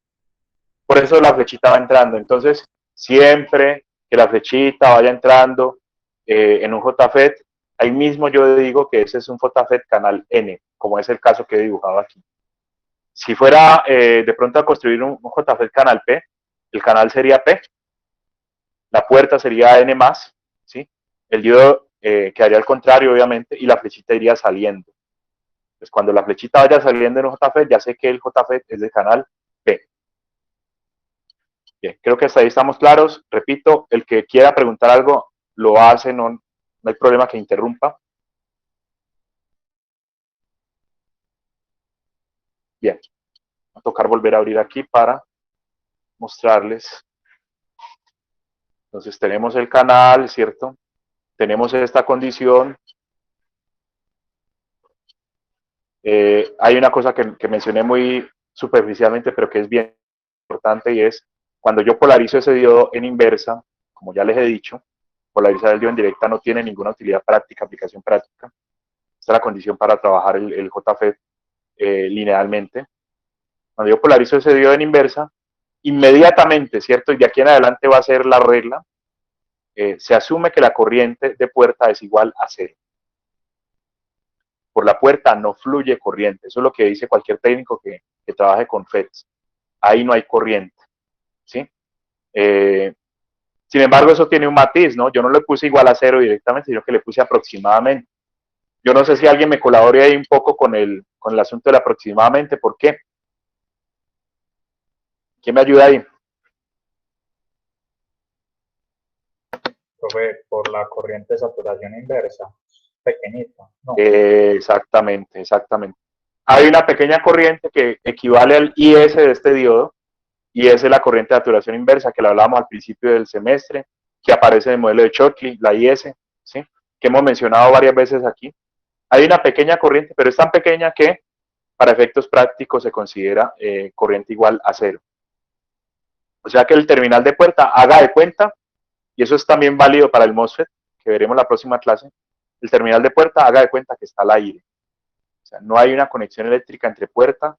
Por eso la flechita va entrando. Entonces, siempre que la flechita vaya entrando en un JFET, ahí mismo yo digo que ese es un JFET canal N, como es el caso que he dibujado aquí. Si fuera de pronto a construir un JFET canal P, el canal sería P, la puerta sería N+, ¿sí? El diodo quedaría al contrario, obviamente, y la flechita iría saliendo. Entonces, cuando la flechita vaya saliendo en un JFET, ya sé que el JFET es de canal P. Bien, creo que hasta ahí estamos claros. Repito, el que quiera preguntar algo, lo hace, no hay problema que interrumpa. Bien, va a tocar volver a abrir aquí para mostrarles. Entonces tenemos el canal, ¿cierto? Tenemos esta condición. Hay una cosa que mencioné muy superficialmente, pero que es bien importante, y es cuando yo polarizo ese diodo en inversa, como ya les he dicho, polarizar el diodo en directa no tiene ninguna utilidad práctica, aplicación práctica. Esta es la condición para trabajar el JFET linealmente. Cuando yo polarizo ese diodo en inversa, inmediatamente, ¿cierto? Y de aquí en adelante va a ser la regla, se asume que la corriente de puerta es igual a cero. Por la puerta no fluye corriente. Eso es lo que dice cualquier técnico que trabaje con FETs. Ahí no hay corriente, ¿sí? Sin embargo, eso tiene un matiz, ¿no? Yo no le puse igual a cero directamente, sino que le puse aproximadamente. Yo no sé si alguien me colabore ahí un poco con el asunto del aproximadamente. ¿Por qué? ¿Quién me ayuda ahí? Profe, por la corriente de saturación inversa, pequeñita, ¿no? Exactamente, exactamente. Hay una pequeña corriente que equivale al IS de este diodo, y esa es la corriente de saturación inversa que la hablábamos al principio del semestre, que aparece en el modelo de Shockley, la IS, ¿sí? Que hemos mencionado varias veces aquí. Hay una pequeña corriente, pero es tan pequeña que para efectos prácticos se considera corriente igual a cero. O sea que el terminal de puerta haga de cuenta, y eso es también válido para el MOSFET, que veremos la próxima clase, el terminal de puerta haga de cuenta que está al aire. O sea, no hay una conexión eléctrica entre puerta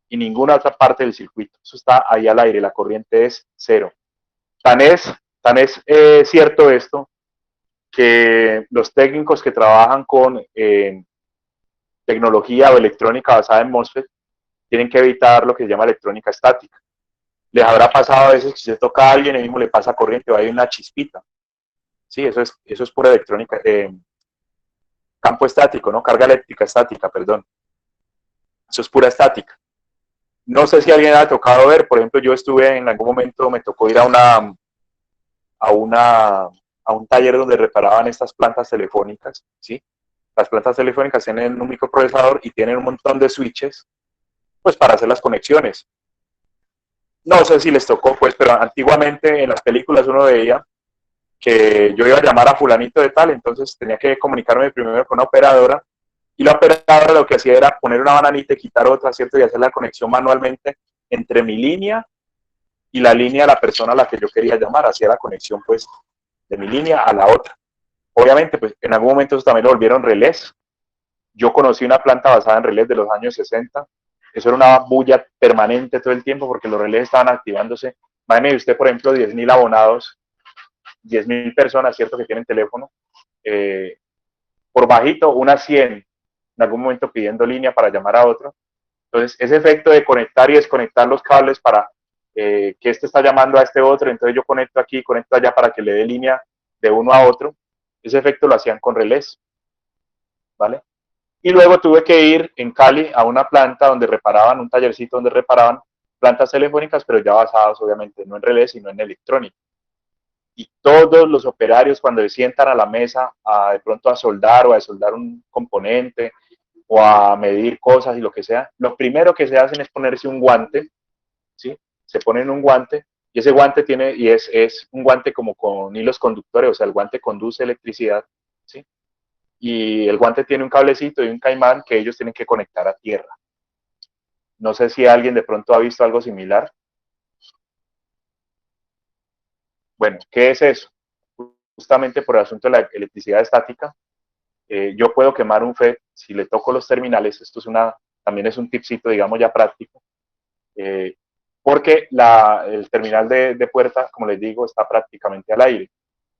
y ninguna otra parte del circuito. Eso está ahí al aire, la corriente es cero. Tan es cierto esto, que los técnicos que trabajan con tecnología o electrónica basada en MOSFET tienen que evitar lo que se llama electrónica estática. Les habrá pasado a veces que se toca a alguien y mismo le pasa corriente o hay una chispita. Sí, eso es pura electrónica, campo estático, ¿no? Carga eléctrica estática, perdón. Eso es pura estática. No sé si a alguien ha tocado ver, por ejemplo, yo estuve en algún momento, me tocó ir a un taller donde reparaban estas plantas telefónicas, ¿sí? Las plantas telefónicas tienen un microprocesador y tienen un montón de switches, pues para hacer las conexiones. No sé si les tocó, pues, pero antiguamente en las películas uno veía que yo iba a llamar a fulanito de tal, entonces tenía que comunicarme primero con una operadora, y la operadora lo que hacía era poner una bananita y quitar otra, ¿cierto? Y hacer la conexión manualmente entre mi línea y la línea de la persona a la que yo quería llamar, hacía la conexión pues de mi línea a la otra. Obviamente, pues en algún momento eso también lo volvieron relés. Yo conocí una planta basada en relés de los años 60. Eso era una bulla permanente todo el tiempo porque los relés estaban activándose. Imagínese usted, por ejemplo, 10.000 abonados, 10.000 personas, ¿cierto?, que tienen teléfono. Por bajito, unas 100 en algún momento pidiendo línea para llamar a otro. Entonces, ese efecto de conectar y desconectar los cables para que este está llamando a este otro, entonces yo conecto aquí, conecto allá para que le dé línea de uno a otro, ese efecto lo hacían con relés, ¿vale? Y luego tuve que ir en Cali a una planta donde reparaban, un tallercito donde reparaban plantas telefónicas, pero ya basadas obviamente no en relés, sino en electrónica. Y todos los operarios cuando se sientan a la mesa de pronto a soldar o a soldar un componente o a medir cosas y lo que sea, lo primero que se hacen es ponerse un guante, ¿sí? Se ponen un guante y ese guante tiene, y es un guante como con hilos conductores, o sea, el guante conduce electricidad, ¿sí? Y el guante tiene un cablecito y un caimán que ellos tienen que conectar a tierra. No sé si alguien de pronto ha visto algo similar. Bueno, ¿qué es eso? Justamente por el asunto de la electricidad estática, yo puedo quemar un FET si le toco los terminales. Esto es también es un tipcito, digamos, ya práctico, porque el terminal de puerta, como les digo, está prácticamente al aire.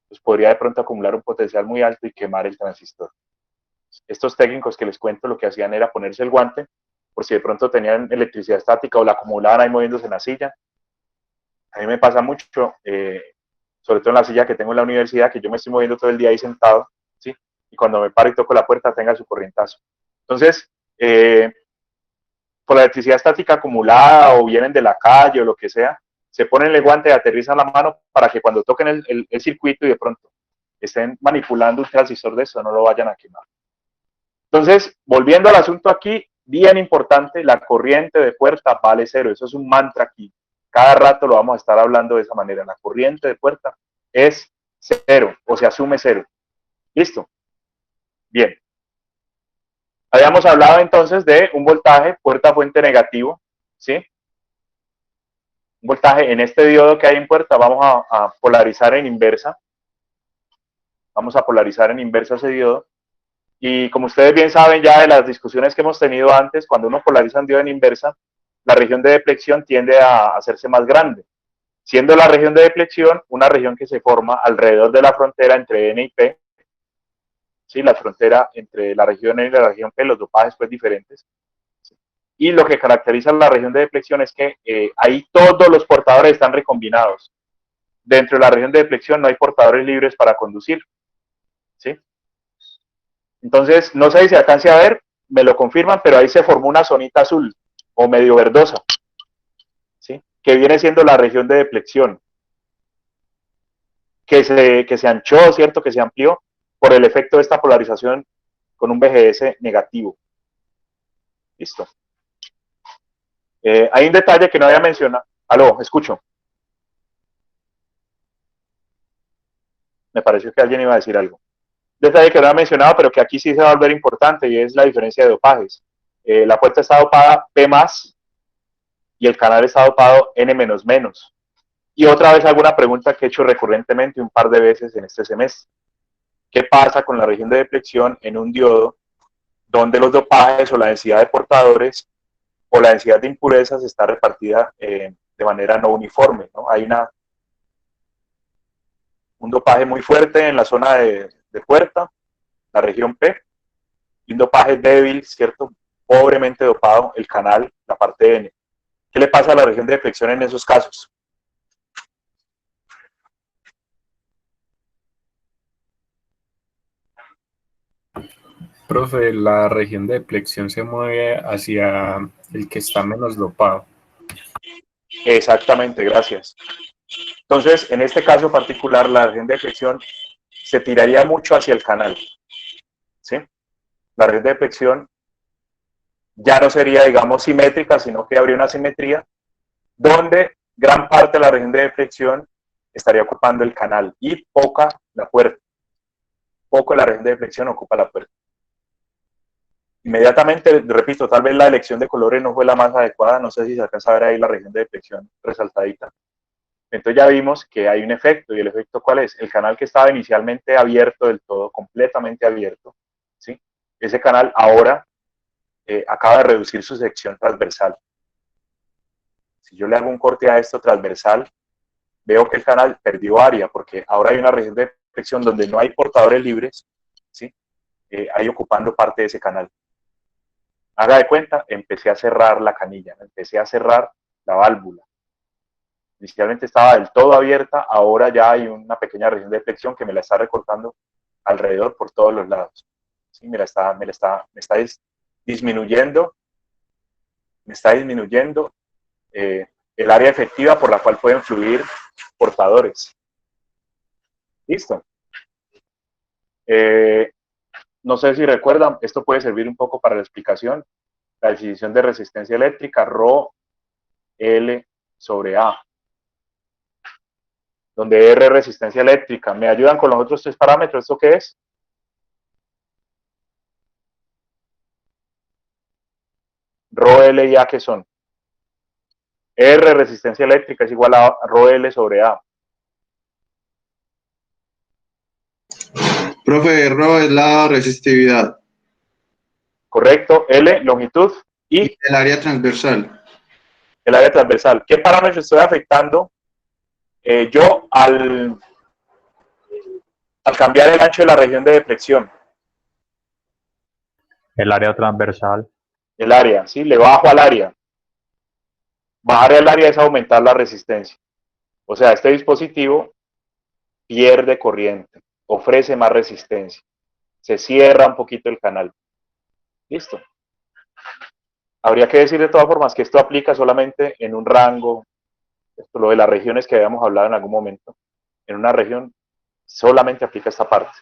Pues podría de pronto acumular un potencial muy alto y quemar el transistor. Estos técnicos que les cuento lo que hacían era ponerse el guante, por si de pronto tenían electricidad estática o la acumulaban ahí moviéndose en la silla. A mí me pasa mucho, sobre todo en la silla que tengo en la universidad, que yo me estoy moviendo todo el día ahí sentado, ¿sí? Y cuando me paro y toco la puerta tenga su corrientazo. Entonces, por la electricidad estática acumulada o vienen de la calle o lo que sea, se ponen el guante y aterrizan la mano para que cuando toquen el circuito y de pronto estén manipulando un transistor de eso, no lo vayan a quemar. Entonces, volviendo al asunto aquí, bien importante, la corriente de puerta vale cero. Eso es un mantra aquí. Cada rato lo vamos a estar hablando de esa manera. La corriente de puerta es cero o se asume cero. ¿Listo? Bien. Habíamos hablado entonces de un voltaje puerta-fuente negativo, ¿sí? Un voltaje en este diodo que hay en puerta, vamos a polarizar en inversa. Vamos a polarizar en inversa ese diodo. Y como ustedes bien saben ya de las discusiones que hemos tenido antes, cuando uno polariza un diodo en inversa, la región de deflexión tiende a hacerse más grande, siendo la región de deflexión una región que se forma alrededor de la frontera entre N y P, ¿sí? La frontera entre la región N y la región P, los dopajes pues diferentes. ¿Sí? Y lo que caracteriza la región de deflexión es que ahí todos los portadores están recombinados. Dentro de la región de deflexión no hay portadores libres para conducir, ¿sí? Entonces, no sé si se alcance a ver, me lo confirman, pero ahí se formó una zonita azul o medio verdosa, ¿sí? Que viene siendo la región de deflexión, que se anchó, ¿cierto? Que se amplió por el efecto de esta polarización con un VGS negativo. Listo. Hay un detalle que no había mencionado. Aló, escucho. Me pareció que alguien iba a decir algo. Detalle que no había mencionado, pero que aquí sí se va a volver importante, y es la diferencia de dopajes. La puerta está dopada P+, y el canal está dopado N-. Y otra vez alguna pregunta que he hecho recurrentemente un par de veces en este semestre. ¿Qué pasa con la región de deflexión en un diodo donde los dopajes o la densidad de portadores o la densidad de impurezas está repartida de manera no uniforme, ¿no? Hay un dopaje muy fuerte en la zona de puerta, la región P, y un dopaje débil, ¿cierto? Pobremente dopado, el canal, la parte N. ¿Qué le pasa a la región de deflexión en esos casos? Profe, la región de deflexión se mueve hacia el que está menos dopado. Exactamente, gracias. Entonces, en este caso particular, la región de deflexión se tiraría mucho hacia el canal, ¿sí? La región de deflexión ya no sería, digamos, simétrica, sino que habría una simetría donde gran parte de la región de deflexión estaría ocupando el canal y poca la puerta. Poco la región de deflexión ocupa la puerta. Inmediatamente, repito, tal vez la elección de colores no fue la más adecuada, no sé si se alcanza a ver ahí la región de deflexión resaltadita. Entonces ya vimos que hay un efecto, y el efecto ¿cuál es? El canal que estaba inicialmente abierto del todo, completamente abierto, ¿sí? Ese canal ahora acaba de reducir su sección transversal. Si yo le hago un corte a esto transversal, veo que el canal perdió área, porque ahora hay una región de deflexión donde no hay portadores libres, ¿sí? Ahí ocupando parte de ese canal. Haga de cuenta, empecé a cerrar la canilla, empecé a cerrar la válvula. Inicialmente estaba del todo abierta, ahora ya hay una pequeña región de deflexión que me la está recortando alrededor por todos los lados. ¿Sí? Me está disminuyendo, el área efectiva por la cual pueden fluir portadores. Listo. No sé si recuerdan, esto puede servir un poco para la explicación. La definición de resistencia eléctrica, Rho L sobre A, donde R es resistencia eléctrica. ¿Me ayudan con los otros tres parámetros? ¿Esto qué es? Rho L y A, ¿qué son? R, resistencia eléctrica, es igual a Rho L sobre A. Profe, Rho es la resistividad. Correcto. L, longitud y el área transversal. El área transversal. ¿Qué parámetros estoy afectando yo al cambiar el ancho de la región de deflexión? El área transversal. El área, ¿sí? Le bajo al área. Bajar el área es aumentar la resistencia. O sea, este dispositivo pierde corriente, ofrece más resistencia. Se cierra un poquito el canal. Listo. Habría que decir de todas formas que esto aplica solamente en un rango, esto, lo de las regiones que habíamos hablado en algún momento. En una región solamente aplica esta parte.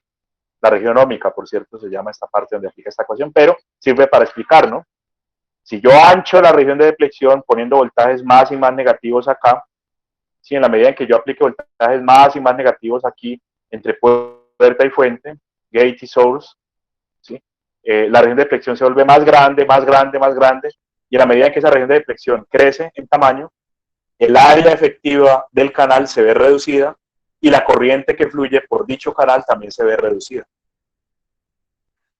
La región ómica, por cierto, se llama esta parte donde aplica esta ecuación, pero sirve para explicar, ¿no? Si yo ancho la región de deflexión poniendo voltajes más y más negativos acá, si en la medida en que yo aplique voltajes más y más negativos aquí entre puerta y fuente, gate y source, ¿sí? La región de deflexión se vuelve más grande, más grande, más grande, y en la medida en que esa región de deflexión crece en tamaño, el área efectiva del canal se ve reducida y la corriente que fluye por dicho canal también se ve reducida.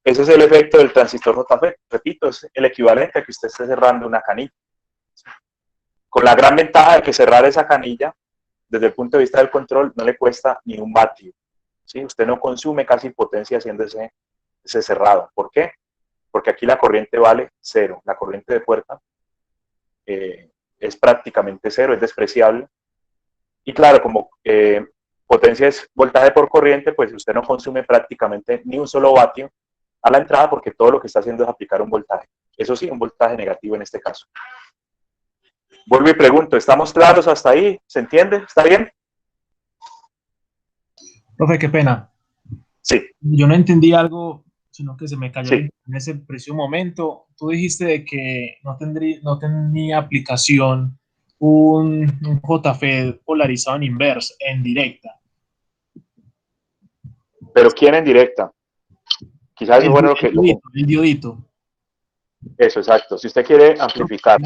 Ese es el efecto del transistor JFET. Repito, es el equivalente a que usted esté cerrando una canilla. Con la gran ventaja de que cerrar esa canilla, desde el punto de vista del control, no le cuesta ni un vatio. ¿Sí? Usted no consume casi potencia haciendo ese cerrado. ¿Por qué? Porque aquí la corriente vale cero. La corriente de puerta es prácticamente cero, es despreciable. Y claro, como potencia es voltaje por corriente, pues usted no consume prácticamente ni un solo vatio a la entrada porque todo lo que está haciendo es aplicar un voltaje. Eso sí, un voltaje negativo en este caso. Vuelvo y pregunto, ¿estamos claros hasta ahí? ¿Se entiende? ¿Está bien? Profe, qué pena. Sí. Yo no entendí algo, sino que se me cayó Sí. en ese preciso momento. Tú dijiste de que no tenía aplicación un JFET polarizado en inversa, en directa. ¿Pero quién en directa? Quizás eso fue lo que... El diodito. Eso, exacto. Si usted quiere amplificar,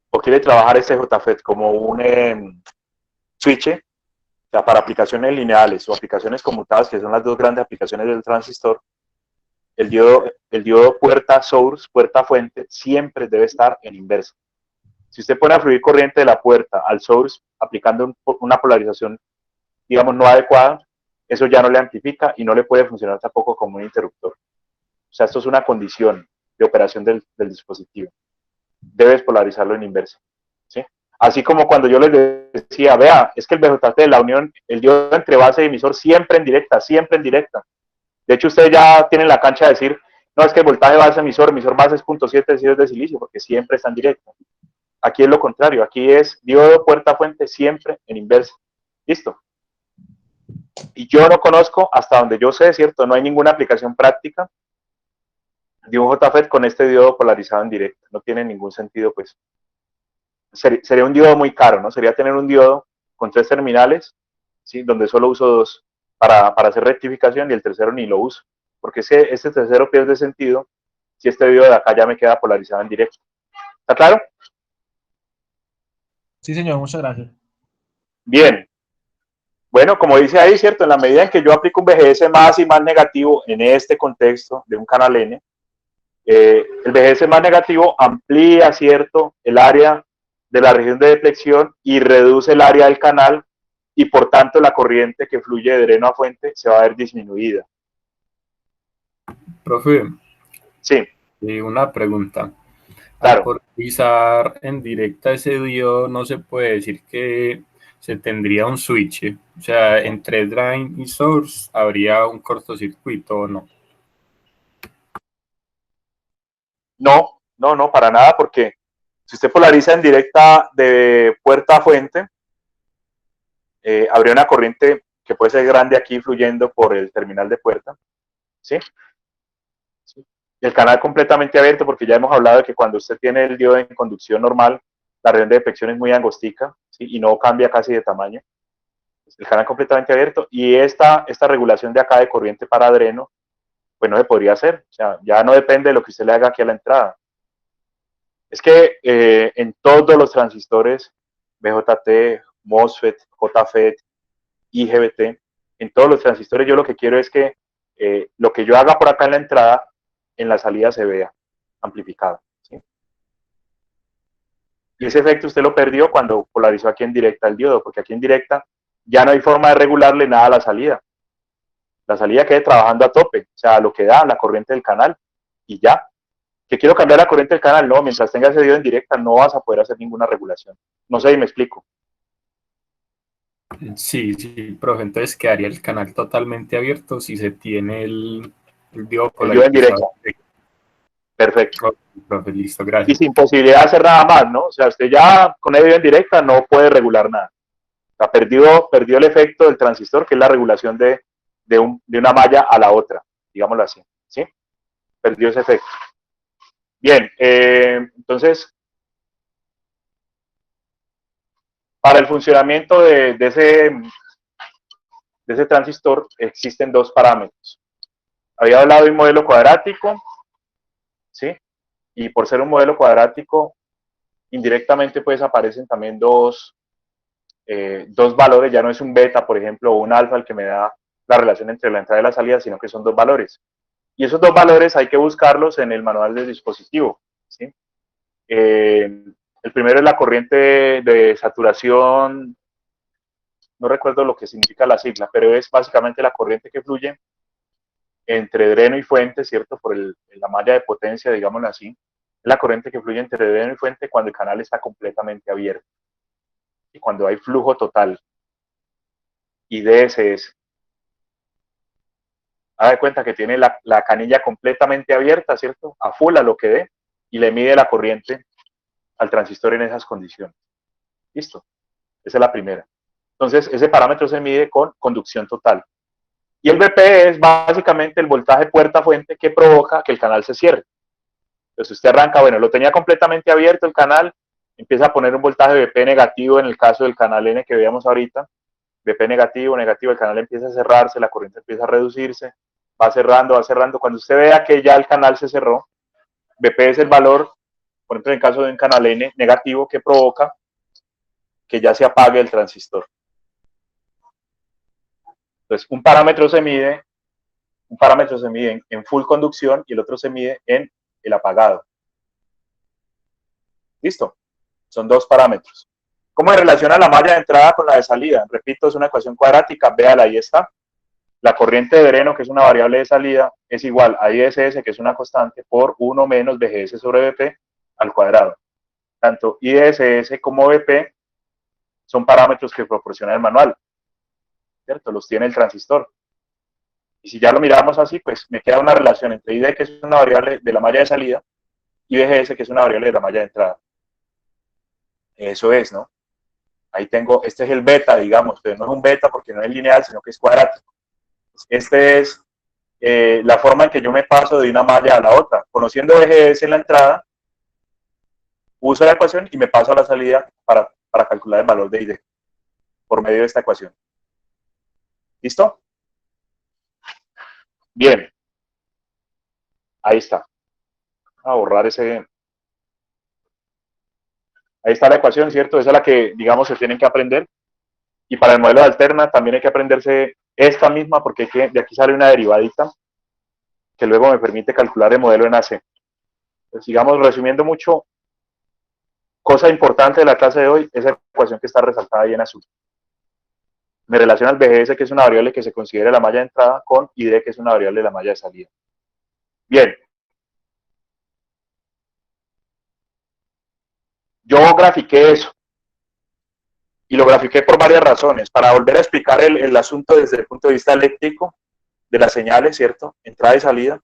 o quiere trabajar este JFET como un switch, o sea, para aplicaciones lineales o aplicaciones conmutadas, que son las dos grandes aplicaciones del transistor, el diodo puerta source, puerta fuente, siempre debe estar en inversa. Si usted pone a fluir corriente de la puerta al source aplicando una polarización, digamos, no adecuada, eso ya no le amplifica y no le puede funcionar tampoco como un interruptor. O sea, esto es una condición de operación del dispositivo. Debes polarizarlo en inversa. ¿Sí? Así como cuando yo les decía, vea, es que el BJT, la unión, el diodo entre base y emisor siempre en directa, siempre en directa. De hecho, ustedes ya tienen la cancha de decir, no, es que el voltaje base emisor base es 0.7 decilos de silicio, porque siempre está en directa. Aquí es lo contrario, aquí es diodo puerta fuente siempre en inversa. ¿Listo? Y yo no conozco, hasta donde yo sé, ¿cierto? No hay ninguna aplicación práctica de un JFET con este diodo polarizado en directo. No tiene ningún sentido, pues. Sería un diodo muy caro, ¿no? Sería tener un diodo con 3 terminales, ¿sí? Donde solo uso 2 para hacer rectificación y el tercero ni lo uso. porque este tercero pierde sentido si este video de acá ya me queda polarizado en directo. ¿Está claro? Sí, señor, muchas gracias. Bien. Bueno, como dice ahí, ¿cierto? En la medida en que yo aplico un VGS más y más negativo en este contexto de un canal N, el VGS más negativo amplía, ¿cierto?, el área de la región de deflexión y reduce el área del canal y por tanto la corriente que fluye de dreno a fuente se va a ver disminuida. Profe, Sí, una pregunta. Al claro. polarizar en directa ese diodo, no se puede decir que se tendría un switch. O sea, entre drain y source habría un cortocircuito o no. No, no, no, para nada, porque si usted polariza en directa de puerta a fuente, habría una corriente que puede ser grande aquí fluyendo por el terminal de puerta, ¿sí? ¿Sí? Y el canal completamente abierto, porque ya hemos hablado de que cuando usted tiene el diodo en conducción normal, la región de deflexión es muy angostica, ¿sí? Y no cambia casi de tamaño. El canal completamente abierto y esta regulación de acá de corriente para dreno, pues no se podría hacer. O sea, ya no depende de lo que usted le haga aquí a la entrada. Es que en todos los transistores, BJT, MOSFET, JFET, IGBT, en todos los transistores yo lo que quiero es que lo que yo haga por acá en la entrada, en la salida se vea amplificado. ¿Sí? Y ese efecto usted lo perdió cuando polarizó aquí en directa el diodo, porque aquí en directa ya no hay forma de regularle nada a la salida. La salida quede trabajando a tope, o sea, lo que da la corriente del canal y ya. Que quiero cambiar la corriente del canal, no, mientras tengas ese diodo en directa no vas a poder hacer ninguna regulación. No sé si me explico. Sí, sí, profe. Entonces quedaría el canal totalmente abierto si se tiene el diodo El diodo en directa. polarizado. Perfecto. Ok, profe, listo, Y gracias. sin posibilidad de hacer nada más, ¿no? O sea, usted ya con el diodo en directa no puede regular nada. O sea, perdió el efecto del transistor, que es la regulación de una malla a la otra, digámoslo así. ¿Sí? Perdió ese efecto. Bien, entonces, para el funcionamiento de ese transistor existen dos parámetros. Había hablado de un modelo cuadrático, ¿sí? Y por ser un modelo cuadrático, indirectamente pues aparecen también dos valores, ya no es un beta, por ejemplo, o un alfa el que me da la relación entre la entrada y la salida, sino que son dos valores. Y esos dos valores hay que buscarlos en el manual del dispositivo, ¿sí? El primero es la corriente de saturación, no recuerdo lo que significa la sigla, pero es básicamente la corriente que fluye entre dreno y fuente, ¿cierto? Por la malla de potencia, digámoslo así. Es la corriente que fluye entre dreno y fuente cuando el canal está completamente abierto y cuando hay flujo total. Y DSS. Haga de cuenta que tiene la canilla completamente abierta, ¿cierto? A full a lo que dé y le mide la corriente al transistor en esas condiciones. Listo. Esa es la primera. Entonces, ese parámetro se mide con conducción total. Y el BP es básicamente el voltaje puerta-fuente que provoca que el canal se cierre. Entonces usted arranca, bueno, lo tenía completamente abierto el canal, empieza a poner un voltaje BP negativo en el caso del canal N que veíamos ahorita, BP negativo, negativo, el canal empieza a cerrarse, la corriente empieza a reducirse, va cerrando, va cerrando. Cuando usted vea que ya el canal se cerró, BP es el valor, por ejemplo, en el caso de un canal N negativo que provoca que ya se apague el transistor. Entonces, un parámetro se mide en full conducción y el otro se mide en el apagado. ¿Listo? Son dos parámetros. ¿Cómo se relaciona la malla de entrada con la de salida? Repito, es una ecuación cuadrática, véala, ahí está. La corriente de dreno, que es una variable de salida, es igual a ISS, que es una constante, por 1 menos VGS sobre BP al cuadrado. Tanto ISS como BP son parámetros que proporciona el manual, ¿cierto? Los tiene el transistor. Y si ya lo miramos así, pues me queda una relación entre ID, que es una variable de la malla de salida, y VGS, que es una variable de la malla de entrada. Eso es, ¿no? Ahí tengo, este es el beta, digamos, pero no es un beta porque no es lineal, sino que es cuadrático. Este es la forma en que yo me paso de una malla a la otra. Conociendo VGS en la entrada, uso la ecuación y me paso a la salida para calcular el valor de ID por medio de esta ecuación. ¿Listo? Bien. Ahí está. A borrar ese. Ahí está la ecuación, ¿cierto? Esa es la que, digamos, se tienen que aprender. Y para el modelo de alterna también hay que aprenderse esta misma, porque de aquí sale una derivadita que luego me permite calcular el modelo en AC. Pues, digamos, resumiendo mucho, cosa importante de la clase de hoy, esa ecuación que está resaltada ahí en azul. Me relaciona el BGS, que es una variable que se considera la malla de entrada, con ID, que es una variable de la malla de salida. Bien. Yo grafiqué eso. Y lo grafiqué por varias razones. Para volver a explicar el asunto desde el punto de vista eléctrico de las señales, ¿cierto? Entrada y salida.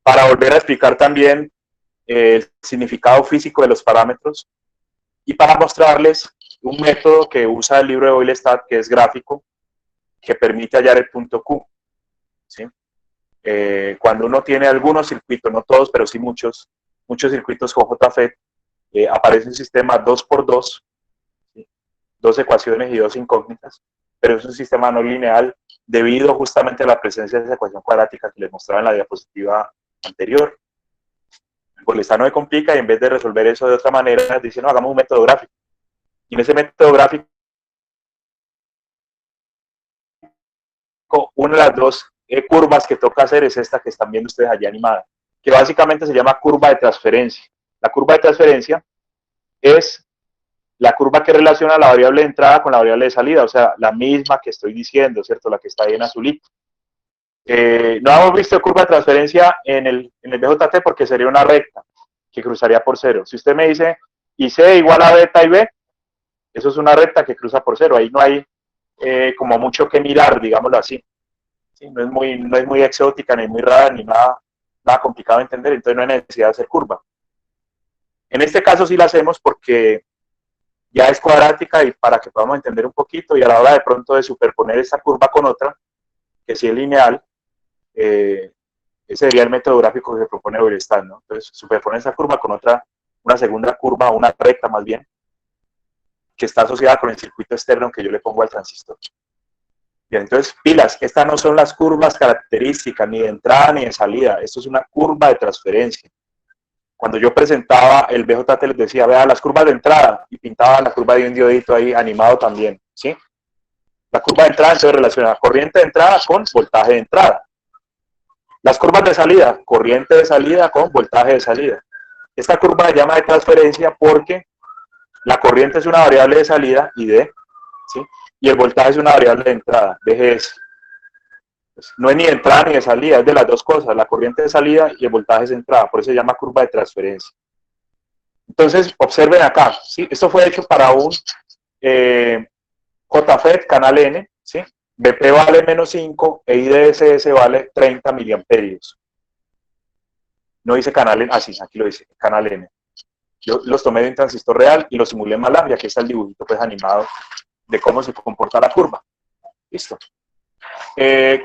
Para volver a explicar también el significado físico de los parámetros. Y para mostrarles un método que usa el libro de Boylestad, que es gráfico, que permite hallar el punto Q. ¿Sí? Cuando uno tiene algunos circuitos, no todos, pero sí muchos circuitos con JFET, aparece un sistema 2x2, ¿sí? Dos ecuaciones y dos incógnitas, pero es un sistema no lineal debido justamente a la presencia de esa ecuación cuadrática que les mostraba en la diapositiva anterior. Boylestad no me complica y en vez de resolver eso de otra manera, dice, no, hagamos un método gráfico. Y en ese método gráfico, una de las dos curvas que toca hacer es esta que están viendo ustedes allá animada, que básicamente se llama curva de transferencia. La curva de transferencia es la curva que relaciona la variable de entrada con la variable de salida, o sea, la misma que estoy diciendo, ¿cierto? La que está ahí en azulito. No hemos visto curva de transferencia en el BJT porque sería una recta que cruzaría por cero. Si usted me dice, y C igual a beta y B, eso es una recta que cruza por cero. Ahí no hay como mucho que mirar, digámoslo así. ¿Sí? No es muy exótica, ni muy rara, ni nada complicado de entender, entonces no hay necesidad de hacer curva. En este caso sí la hacemos porque ya es cuadrática y para que podamos entender un poquito, y a la hora de pronto de superponer esta curva con otra, que sí es lineal, ese sería el método gráfico que se propone Boylestad, ¿no? Entonces, superponer esa curva con otra, una segunda curva, una recta más bien, que está asociada con el circuito externo que yo le pongo al transistor. Bien, entonces, pilas, estas no son las curvas características, ni de entrada ni de salida, esto es una curva de transferencia. Cuando yo presentaba el BJT les decía, vea las curvas de entrada, y pintaba la curva de un diodito ahí animado también, ¿sí? La curva de entrada entonces relaciona corriente de entrada con voltaje de entrada. Las curvas de salida, corriente de salida con voltaje de salida. Esta curva se llama de transferencia porque la corriente es una variable de salida, ID, ¿sí? Y el voltaje es una variable de entrada, VGS. Pues no es ni de entrada ni de salida, es de las dos cosas, la corriente de salida y el voltaje de entrada, por eso se llama curva de transferencia. Entonces, observen acá, ¿sí? Esto fue hecho para un JFET canal N, ¿sí? BP vale menos 5 e IDSS vale 30 miliamperios. No dice canal N, sí, aquí lo dice, canal N. Yo los tomé de un transistor real y los simulé en MATLAB y aquí está el dibujito pues animado de cómo se comporta la curva. Listo.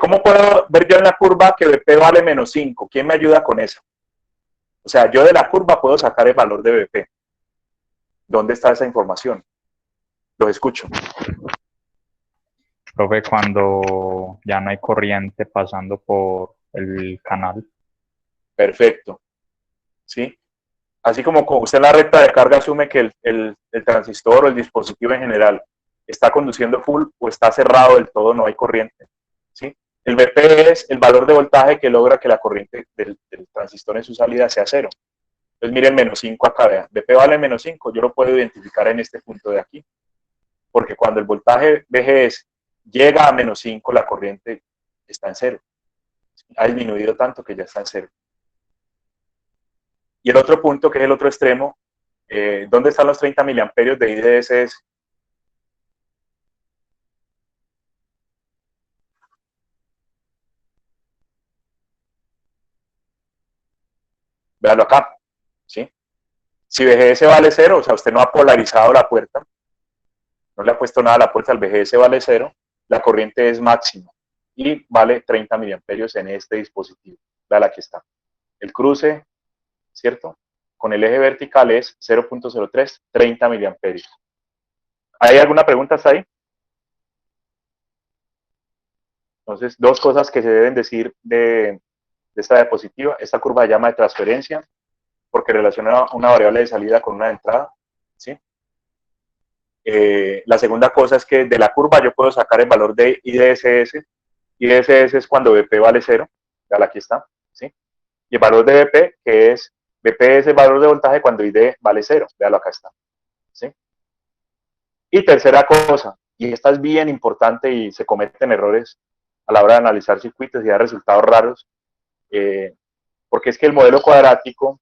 ¿Cómo puedo ver yo en la curva que BP vale menos 5? ¿Quién me ayuda con eso? O sea, yo de la curva puedo sacar el valor de BP. ¿Dónde está esa información? Los escucho. Profe, cuando ya no hay corriente pasando por el canal. Perfecto. ¿Sí? Así como usted en la recta de carga asume que el transistor o el dispositivo en general está conduciendo full o está cerrado del todo, no hay corriente. ¿Sí? El BP es el valor de voltaje que logra que la corriente del transistor en su salida sea cero. Entonces miren menos 5 acá, vean. BP vale menos 5, yo lo puedo identificar en este punto de aquí. Porque cuando el voltaje VGS llega a menos 5, la corriente está en cero. Ha disminuido tanto que ya está en cero. Y el otro punto, que es el otro extremo, ¿dónde están los 30 miliamperios de IDSS? Véanlo acá, ¿sí? Si VGS vale 0, o sea, usted no ha polarizado la puerta, no le ha puesto nada a la puerta, el VGS vale 0, la corriente es máxima y vale 30 miliamperios en este dispositivo. Véala, aquí está. El cruce, ¿cierto? Con el eje vertical es 0.03, 30 miliamperios. ¿Hay alguna pregunta hasta ahí? Entonces, dos cosas que se deben decir de esta diapositiva. Esta curva se llama de transferencia, porque relaciona una variable de salida con una de entrada, ¿sí? La segunda cosa es que de la curva yo puedo sacar el valor de IDSS. IDSS es cuando BP vale 0, ya aquí está, ¿sí? Y el valor de BP, que es, BP es el valor de voltaje cuando ID vale 0, véalo acá está, ¿sí? Y tercera cosa, y esta es bien importante y se cometen errores a la hora de analizar circuitos y dar resultados raros, porque es que el modelo cuadrático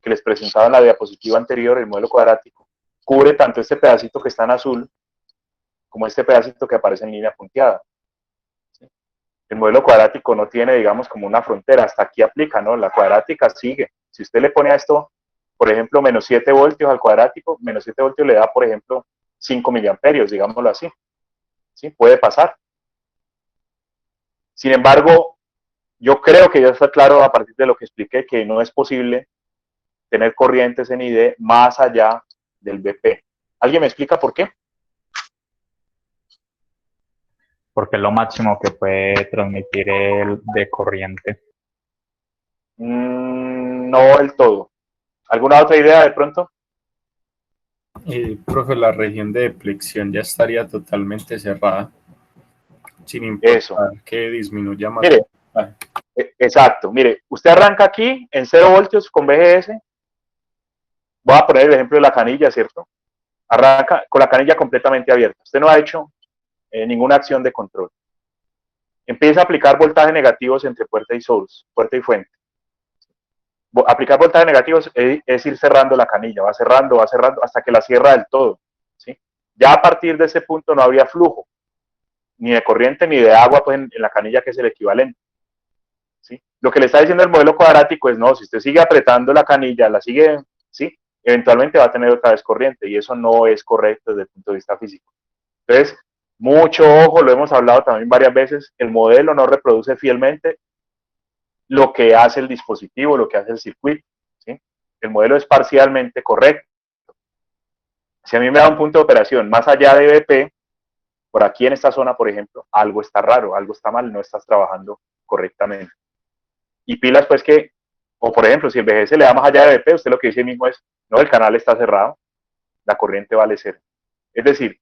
que les presentaba en la diapositiva anterior, el modelo cuadrático, cubre tanto este pedacito que está en azul como este pedacito que aparece en línea punteada. ¿Sí? El modelo cuadrático no tiene, digamos, como una frontera, hasta aquí aplica, ¿no? La cuadrática sigue. Si usted le pone a esto, por ejemplo, menos 7 voltios al cuadrático, menos 7 voltios le da, por ejemplo, 5 miliamperios, digámoslo así. ¿Sí? Puede pasar. Sin embargo, yo creo que ya está claro a partir de lo que expliqué que no es posible tener corrientes en ID más allá del BP. ¿Alguien me explica por qué? Porque es lo máximo que puede transmitir el de corriente. No del todo. ¿Alguna otra idea de pronto? Profe, la región de deflexión ya estaría totalmente cerrada, sin importar Eso. que disminuya más. Mire, exacto. Mire, usted arranca aquí en 0 voltios con VGS. Voy a poner el ejemplo de la canilla, ¿cierto? Arranca con la canilla completamente abierta. Usted no ha hecho ninguna acción de control. Empieza a aplicar voltajes negativos entre puerta y source, puerta y fuente. Aplicar voltajes negativos es ir cerrando la canilla, va cerrando hasta que la cierra del todo, ¿sí? Ya a partir de ese punto no habría flujo, ni de corriente ni de agua pues, en la canilla, que es el equivalente, ¿sí? Lo que le está diciendo el modelo cuadrático es, no, si usted sigue apretando la canilla, la sigue, ¿sí? Eventualmente va a tener otra vez corriente, y eso no es correcto desde el punto de vista físico. Entonces, mucho ojo, lo hemos hablado también varias veces, el modelo no reproduce fielmente lo que hace el dispositivo, lo que hace el circuito, ¿sí? El modelo es parcialmente correcto. Si a mí me da un punto de operación más allá de BP, por aquí en esta zona, por ejemplo, algo está raro, algo está mal, no estás trabajando correctamente. Y pilas, pues que, o por ejemplo, si el VGS le da más allá de BP, usted lo que dice mismo es, no, el canal está cerrado, la corriente vale 0. Es decir,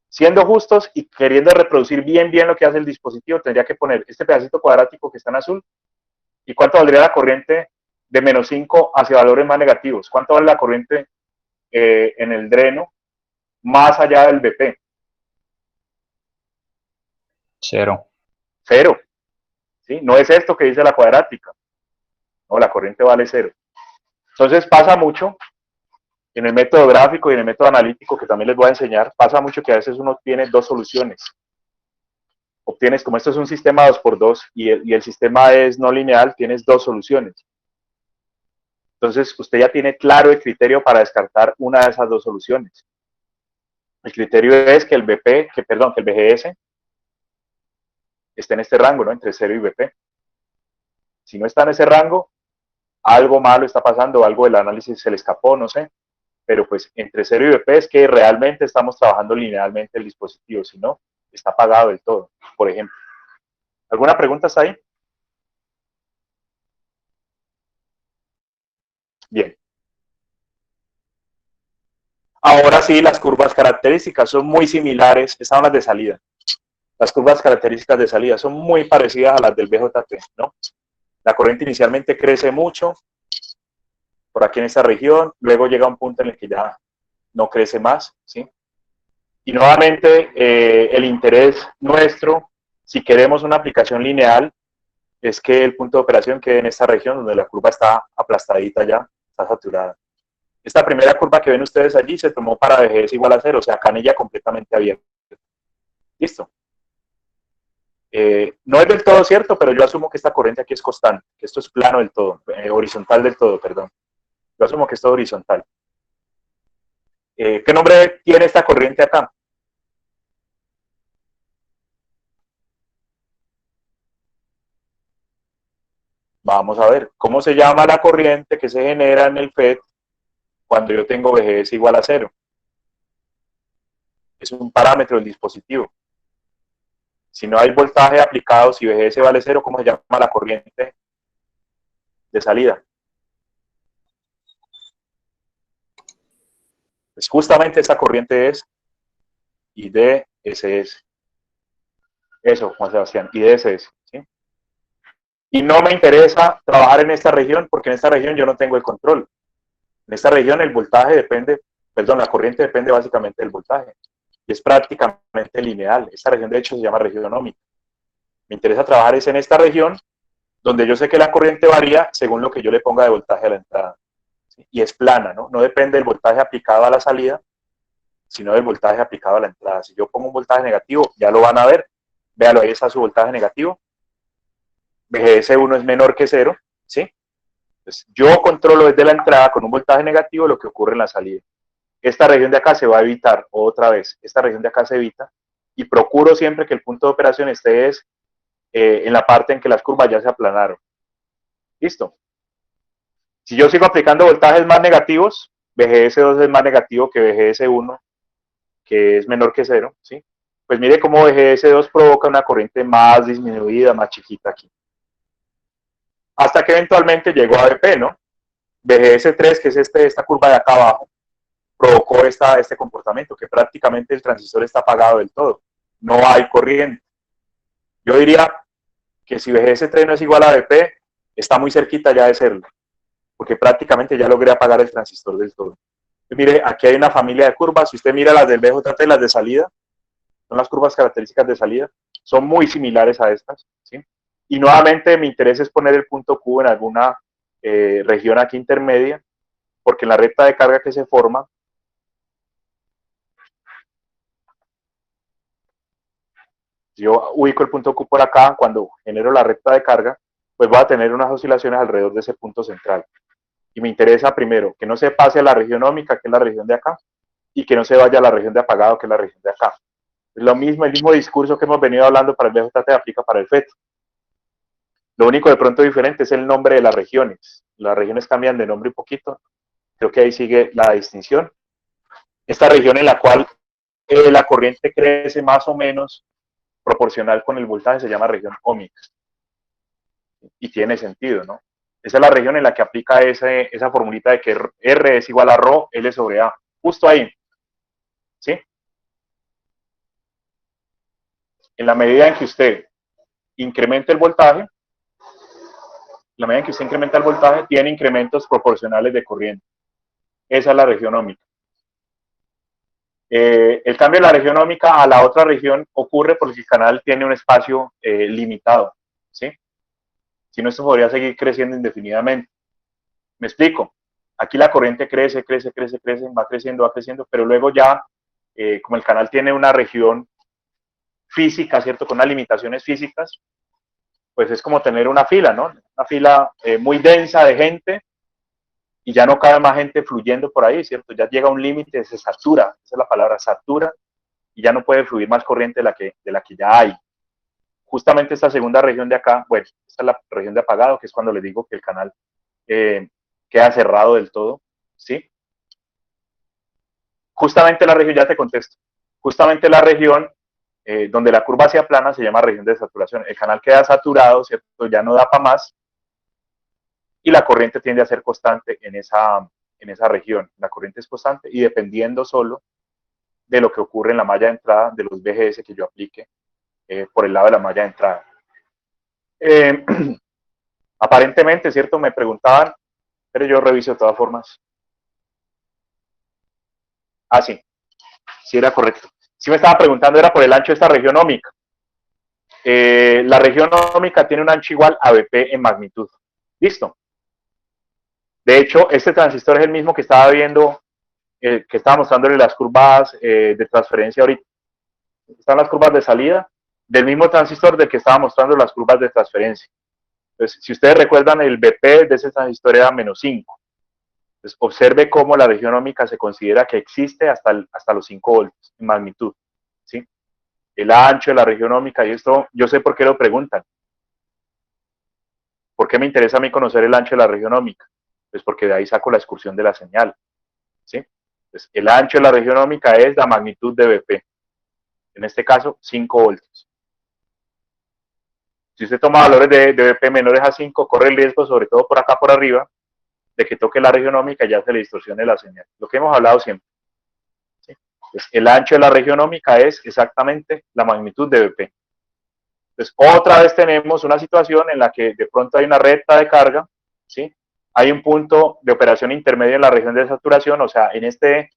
siendo justos y queriendo reproducir bien lo que hace el dispositivo, tendría que poner este pedacito cuadrático que está en azul. ¿Y cuánto valdría la corriente de menos 5 hacia valores más negativos? ¿Cuánto vale la corriente en el dreno más allá del BP? 0. 0. ¿Sí? No es esto que dice la cuadrática. No, la corriente vale 0. Entonces pasa mucho en el método gráfico y en el método analítico, que también les voy a enseñar, pasa mucho que a veces uno tiene dos soluciones. Obtienes, como esto es un sistema 2x2 y el sistema es no lineal, tienes dos soluciones. Entonces, usted ya tiene claro el criterio para descartar una de esas dos soluciones. El criterio es que el BP, que el VGS esté en este rango, ¿no? Entre 0 y BP. Si no está en ese rango, algo malo está pasando, algo del análisis se le escapó, no sé. Pero pues entre 0 y BP es que realmente estamos trabajando linealmente el dispositivo, si no, está apagado del todo, por ejemplo. ¿Alguna pregunta hasta ahí? Bien. Ahora sí, las curvas características son muy similares, estas son las de salida. Las curvas características de salida son muy parecidas a las del BJT, ¿no? La corriente inicialmente crece mucho, por aquí en esta región, luego llega a un punto en el que ya no crece más, ¿sí? Y nuevamente, el interés nuestro, si queremos una aplicación lineal, es que el punto de operación quede en esta región donde la curva está aplastadita ya, está saturada. Esta primera curva que ven ustedes allí se tomó para VGS igual a 0, o sea, canilla completamente abierta. ¿Listo? No es del todo cierto, pero yo asumo que esta corriente aquí es constante, que esto es plano del todo, horizontal del todo, perdón. Yo asumo que esto es horizontal. ¿Qué nombre tiene esta corriente acá? Vamos a ver, ¿cómo se llama la corriente que se genera en el FET cuando yo tengo VGS igual a 0? Es un parámetro del dispositivo. Si no hay voltaje aplicado, si VGS vale 0, ¿cómo se llama la corriente de salida? Pues justamente esa corriente es IDSS. Eso, Juan Sebastián, IDSS. ¿Sí? Y no me interesa trabajar en esta región porque en esta región yo no tengo el control. En esta región el voltaje depende, perdón, la corriente depende básicamente del voltaje. Y es prácticamente lineal. Esta región de hecho se llama región ohmica. Me interesa trabajar es en esta región donde yo sé que la corriente varía según lo que yo le ponga de voltaje a la entrada. ¿Sí? Y es plana, ¿no? No depende del voltaje aplicado a la salida, sino del voltaje aplicado a la entrada. Si yo pongo un voltaje negativo, ya lo van a ver. Véalo, ahí está su voltaje negativo. VGS1 es menor que 0, ¿sí? Entonces, yo controlo desde la entrada con un voltaje negativo lo que ocurre en la salida. Esta región de acá se va a evitar, otra vez, esta región de acá se evita, y procuro siempre que el punto de operación esté en la parte en que las curvas ya se aplanaron. ¿Listo? Si yo sigo aplicando voltajes más negativos, VGS2 es más negativo que VGS1, que es menor que 0, ¿sí? Pues mire cómo VGS2 provoca una corriente más disminuida, más chiquita aquí. Hasta que eventualmente llegó a VP, ¿no? VGS3, que es esta curva de acá abajo, provocó este comportamiento, que prácticamente el transistor está apagado del todo. No hay corriente. Yo diría que si VGS3 no es igual a VP, está muy cerquita ya de serlo, porque prácticamente ya logré apagar el transistor del todo. Y mire, aquí hay una familia de curvas. Si usted mira las del BJT, las de salida, son las curvas características de salida, son muy similares a estas, ¿sí? Y nuevamente mi interés es poner el punto Q en alguna región aquí intermedia, porque en la recta de carga que se forma, yo ubico el punto Q por acá, cuando genero la recta de carga, pues voy a tener unas oscilaciones alrededor de ese punto central. Y me interesa primero que no se pase a la región óhmica, que es la región de acá, y que no se vaya a la región de apagado, que es la región de acá. Es lo mismo, el mismo discurso que hemos venido hablando para el BJT aplica para el FET. Lo único de pronto diferente es el nombre de las regiones. Las regiones cambian de nombre un poquito. Creo que ahí sigue la distinción. Esta región en la cual la corriente crece más o menos proporcional con el voltaje se llama región óhmica. Y tiene sentido, ¿no? Esa es la región en la que aplica esa formulita de que R es igual a ρ L sobre A. Justo ahí. ¿Sí? En la medida en que usted incremente el voltaje, la medida en que usted incrementa el voltaje, tiene incrementos proporcionales de corriente. Esa es la región óhmica. El cambio de la región óhmica a la otra región ocurre porque el canal tiene un espacio limitado, ¿sí? Si no, esto podría seguir creciendo indefinidamente. Me explico. Aquí la corriente crece, va creciendo, pero luego ya, como el canal tiene una región física, ¿cierto? Con unas limitaciones físicas, pues es como tener una fila, ¿no? Una fila muy densa de gente y ya no cabe más gente fluyendo por ahí, ¿cierto? Ya llega un límite, se satura, esa es la palabra, satura, y ya no puede fluir más corriente de la que ya hay. Justamente esta segunda región de acá, bueno, esta es la región de apagado, que es cuando les digo que el canal queda cerrado del todo, ¿sí? Justamente la región, ya te contesto, justamente la región donde la curva se aplana se llama región de saturación. El canal queda saturado, ¿cierto? Ya no da para más y la corriente tiende a ser constante en esa región. La corriente es constante y dependiendo solo de lo que ocurre en la malla de entrada de los VGS que yo aplique por el lado de la malla de entrada. Aparentemente, ¿cierto? Me preguntaban, pero yo reviso de todas formas. Ah, sí, sí era correcto. Sí me estaba preguntando, era por el ancho de esta región óhmica. La región óhmica tiene un ancho igual a BP en magnitud. ¿Listo? De hecho, este transistor es el mismo que estaba viendo, que estaba mostrándole las curvas de transferencia ahorita. Están las curvas de salida del mismo transistor del que estaba mostrando las curvas de transferencia. Entonces, si ustedes recuerdan, el BP de ese transistor era menos 5. Entonces, observe cómo la región óhmica se considera que existe hasta los 5 voltios en magnitud. ¿Sí? El ancho de la región óhmica, y esto yo sé por qué lo preguntan. ¿Por qué me interesa a mí conocer el ancho de la región óhmica? Pues porque de ahí saco la excursión de la señal. ¿Sí? Entonces, el ancho de la región óhmica es la magnitud de BP. En este caso, 5 voltios. Si usted toma valores de BP menores a 5, corre el riesgo, sobre todo por acá por arriba, de que toque la regionómica y ya se le distorsione la señal. Lo que hemos hablado siempre. ¿Sí? Pues el ancho de la regionómica es exactamente la magnitud de BP. Entonces, otra vez tenemos una situación en la que de pronto hay una recta de carga, ¿sí? Hay un punto de operación intermedio en la región de saturación, o sea, en este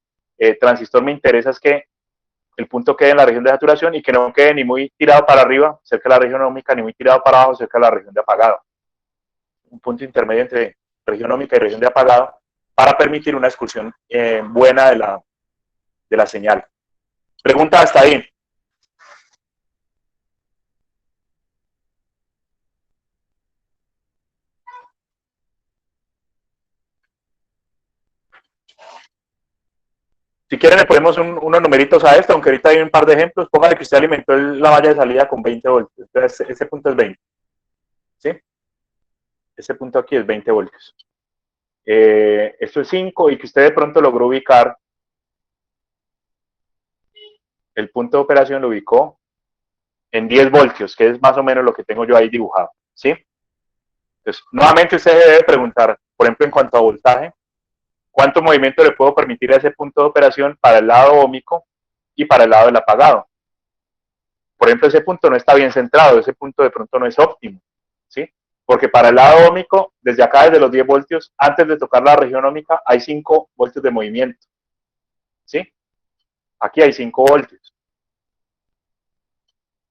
transistor me interesa es que el punto quede en la región de saturación y que no quede ni muy tirado para arriba, cerca de la región ómica, ni muy tirado para abajo, cerca de la región de apagado. Un punto intermedio entre región ómica y región de apagado para permitir una excursión buena de la señal. Pregunta hasta ahí. Si quieren le ponemos unos numeritos a esto, aunque ahorita hay un par de ejemplos. Póngale que usted alimentó la valla de salida con 20 voltios. Entonces, ese punto es 20. ¿Sí? Ese punto aquí es 20 voltios. Esto es 5 y que usted de pronto logró ubicar el punto de operación, lo ubicó en 10 voltios, que es más o menos lo que tengo yo ahí dibujado. ¿Sí? Entonces, nuevamente usted debe preguntar, por ejemplo, en cuanto a voltaje, ¿cuánto movimiento le puedo permitir a ese punto de operación para el lado óhmico y para el lado del apagado? Por ejemplo, ese punto no está bien centrado, ese punto de pronto no es óptimo, ¿sí? Porque para el lado óhmico, desde acá, desde los 10 voltios, antes de tocar la región óhmica, hay 5 voltios de movimiento, ¿sí? Aquí hay 5 voltios.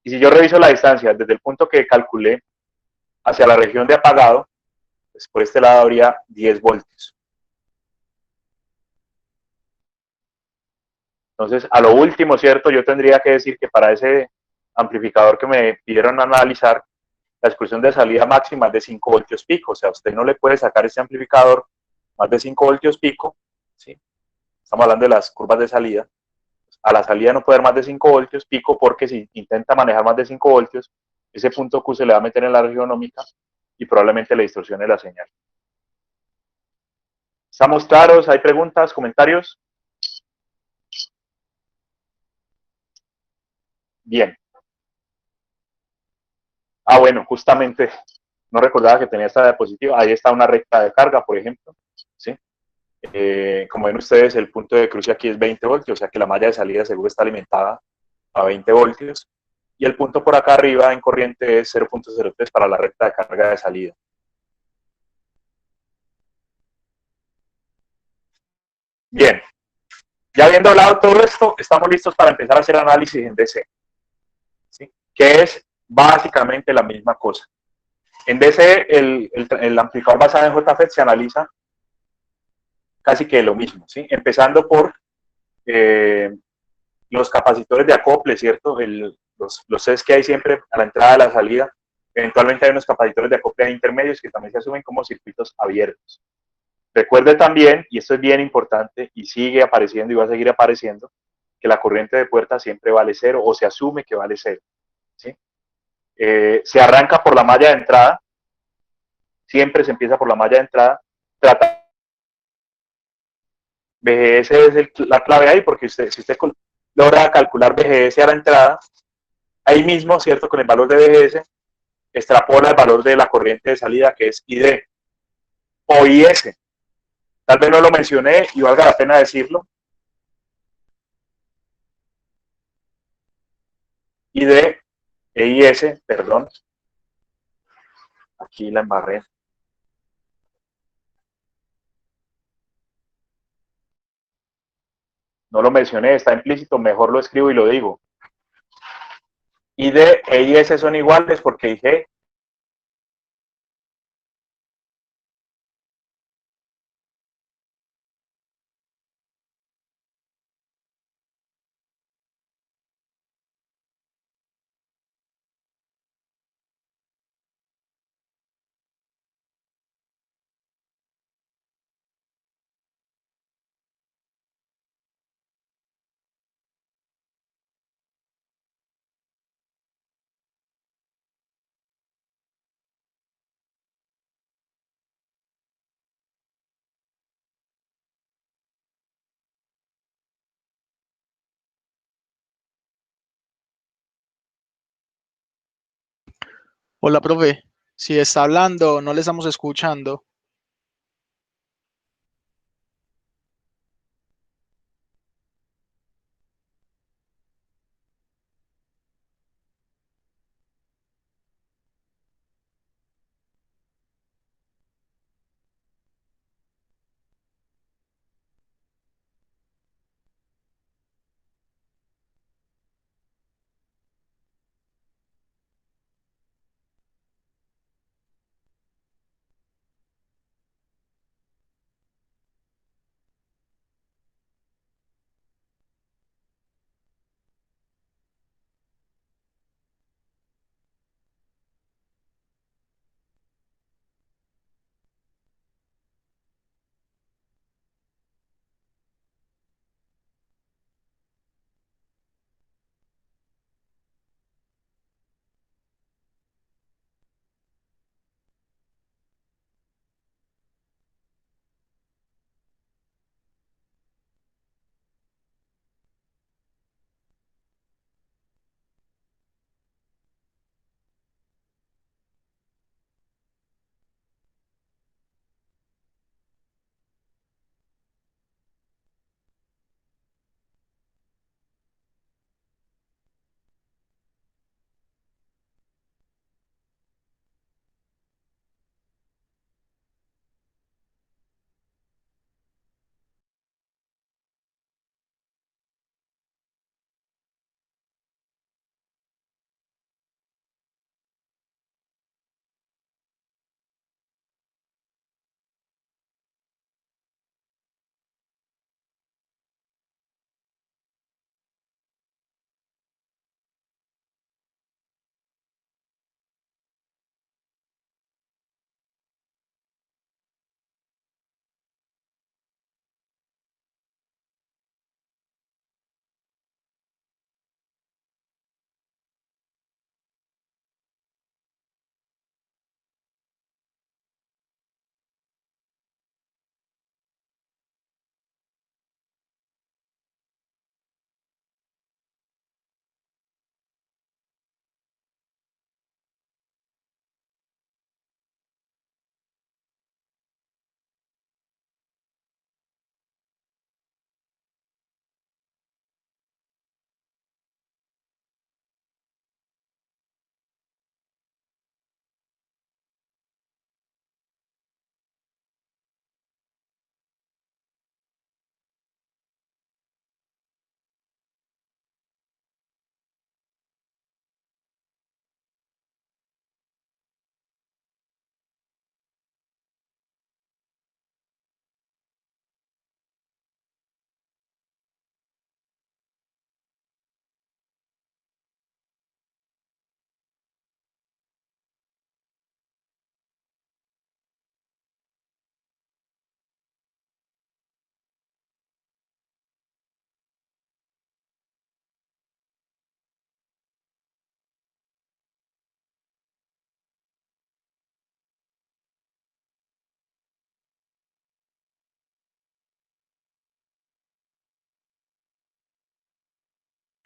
Y si yo reviso la distancia desde el punto que calculé hacia la región de apagado, pues por este lado habría 10 voltios. Entonces, a lo último, ¿cierto? Yo tendría que decir que para ese amplificador que me pidieron analizar, la excursión de salida máxima es de 5 voltios pico. O sea, usted no le puede sacar este amplificador más de 5 voltios pico, ¿sí? Estamos hablando de las curvas de salida. A la salida no puede haber más de 5 voltios pico porque si intenta manejar más de 5 voltios, ese punto Q se le va a meter en la región óhmica y probablemente le distorsione la señal. ¿Estamos claros? ¿Hay preguntas, comentarios? Bien. Ah, bueno, justamente no recordaba que tenía esta diapositiva. Ahí está una recta de carga, por ejemplo. ¿Sí? Como ven ustedes, el punto de cruce aquí es 20 voltios, o sea que la malla de salida seguro está alimentada a 20 voltios. Y el punto por acá arriba en corriente es 0.03 para la recta de carga de salida. Bien, ya habiendo hablado todo esto, estamos listos para empezar a hacer análisis en DC, ¿sí? Que es básicamente la misma cosa. En DC, el amplificador basado en JFET se analiza casi que lo mismo, ¿sí? Empezando por los capacitores de acople, ¿cierto? Los Cs que hay siempre a la entrada y a la salida. Eventualmente hay unos capacitores de acople intermedios que también se asumen como circuitos abiertos. Recuerde también, y esto es bien importante y sigue apareciendo y va a seguir apareciendo, que la corriente de puerta siempre vale cero o se asume que vale cero, ¿sí? Se arranca por la malla de entrada, siempre se empieza por la malla de entrada, trata VGS es la clave ahí, porque si usted logra calcular VGS a la entrada, ahí mismo, ¿cierto? Con el valor de VGS, extrapola el valor de la corriente de salida, que es ID o IS. Tal vez no lo mencioné y valga la pena decirlo. ID e IS, perdón. Aquí la embarré. No lo mencioné, está implícito, mejor lo escribo y lo digo. ID e IS son iguales porque dije Hola, profe. Si está hablando, no le estamos escuchando.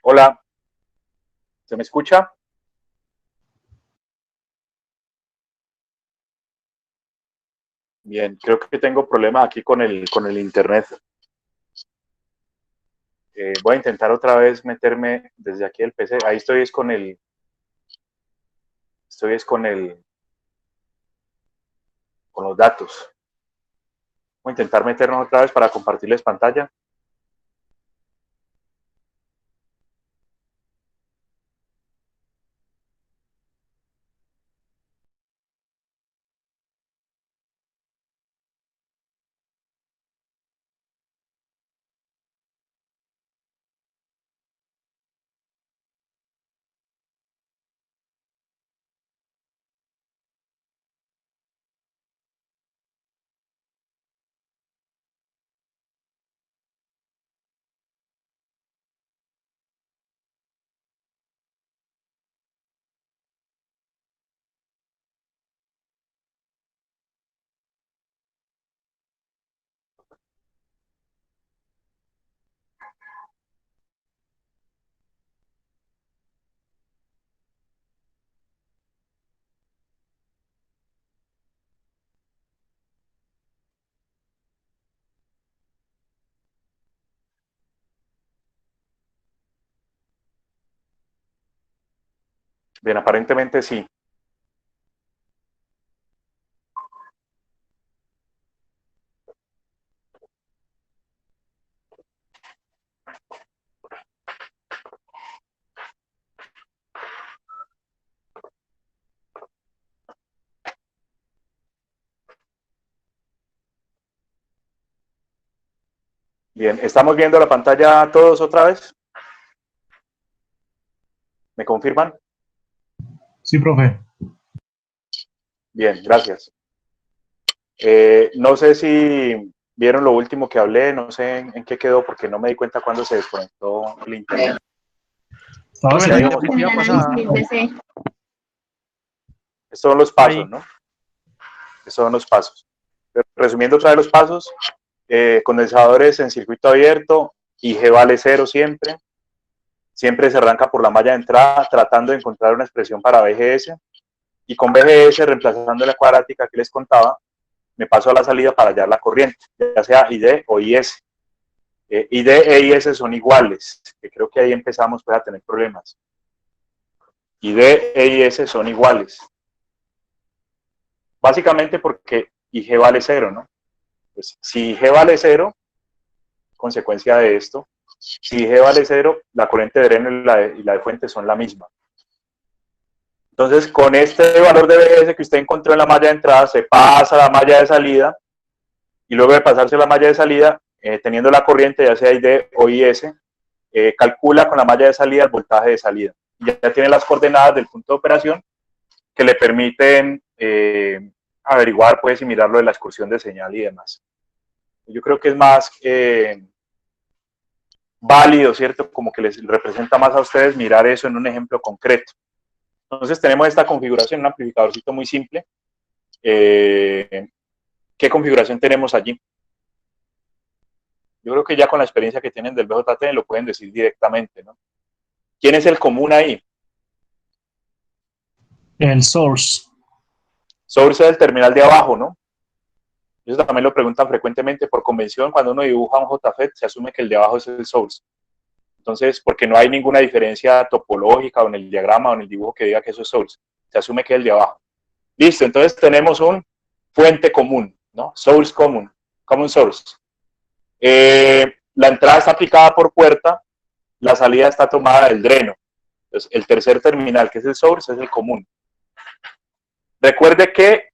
Hola, ¿se me escucha? Bien, creo que tengo problemas aquí con el internet. Voy a intentar otra vez meterme desde aquí el PC. Ahí estoy es con estoy es con los datos. Voy a intentar meternos otra vez para compartirles pantalla. Bien, aparentemente sí. Bien, ¿estamos viendo la pantalla todos otra vez? ¿Me confirman? Sí, profe. Bien, gracias. No sé si vieron lo último que hablé, no sé en qué quedó porque no me di cuenta cuando se desconectó el internet. Estaba Profe, haciendo la digamos, diapositiva pasada. Estos son los pasos, Ahí. ¿no? Estos son los pasos. Resumiendo otra vez los pasos, condensadores en circuito abierto, IG vale 0 siempre. Siempre se arranca por la malla de entrada tratando de encontrar una expresión para BGS. Y con BGS, reemplazando la cuadrática que les contaba, me paso a la salida para hallar la corriente, ya sea ID o IS. ID e IS son iguales, que creo que ahí empezamos pues, a tener problemas. ID e IS son iguales. Básicamente porque IG vale 0, ¿no? Pues si IG vale 0, consecuencia de esto, si IG vale 0, la corriente de dreno y la de fuente son la misma. Entonces, con este valor de BGS que usted encontró en la malla de entrada, se pasa a la malla de salida, y luego de pasarse la malla de salida, teniendo la corriente, ya sea ID o IS, calcula con la malla de salida el voltaje de salida. Ya tiene las coordenadas del punto de operación que le permiten averiguar, pues, y mirar lo de la excursión de señal y demás. Yo creo que es más válido, ¿cierto? Como que les representa más a ustedes mirar eso en un ejemplo concreto. Entonces tenemos esta configuración, un amplificadorcito muy simple. ¿Qué configuración tenemos allí? Yo creo que ya con la experiencia que tienen del BJT lo pueden decir directamente, ¿no? ¿Quién es el común ahí? el source. Source es el terminal de abajo, ¿no? Eso también lo preguntan frecuentemente por convención. Cuando uno dibuja un JFET, se asume que el de abajo es el source. Entonces, porque no hay ninguna diferencia topológica o en el diagrama o en el dibujo que diga que eso es source. Se asume que es el de abajo. Listo, entonces tenemos un fuente común, ¿no? Source común, common source. La entrada está aplicada por puerta, la salida está tomada del dreno. Entonces, el tercer terminal, que es el source, es el común. Recuerde que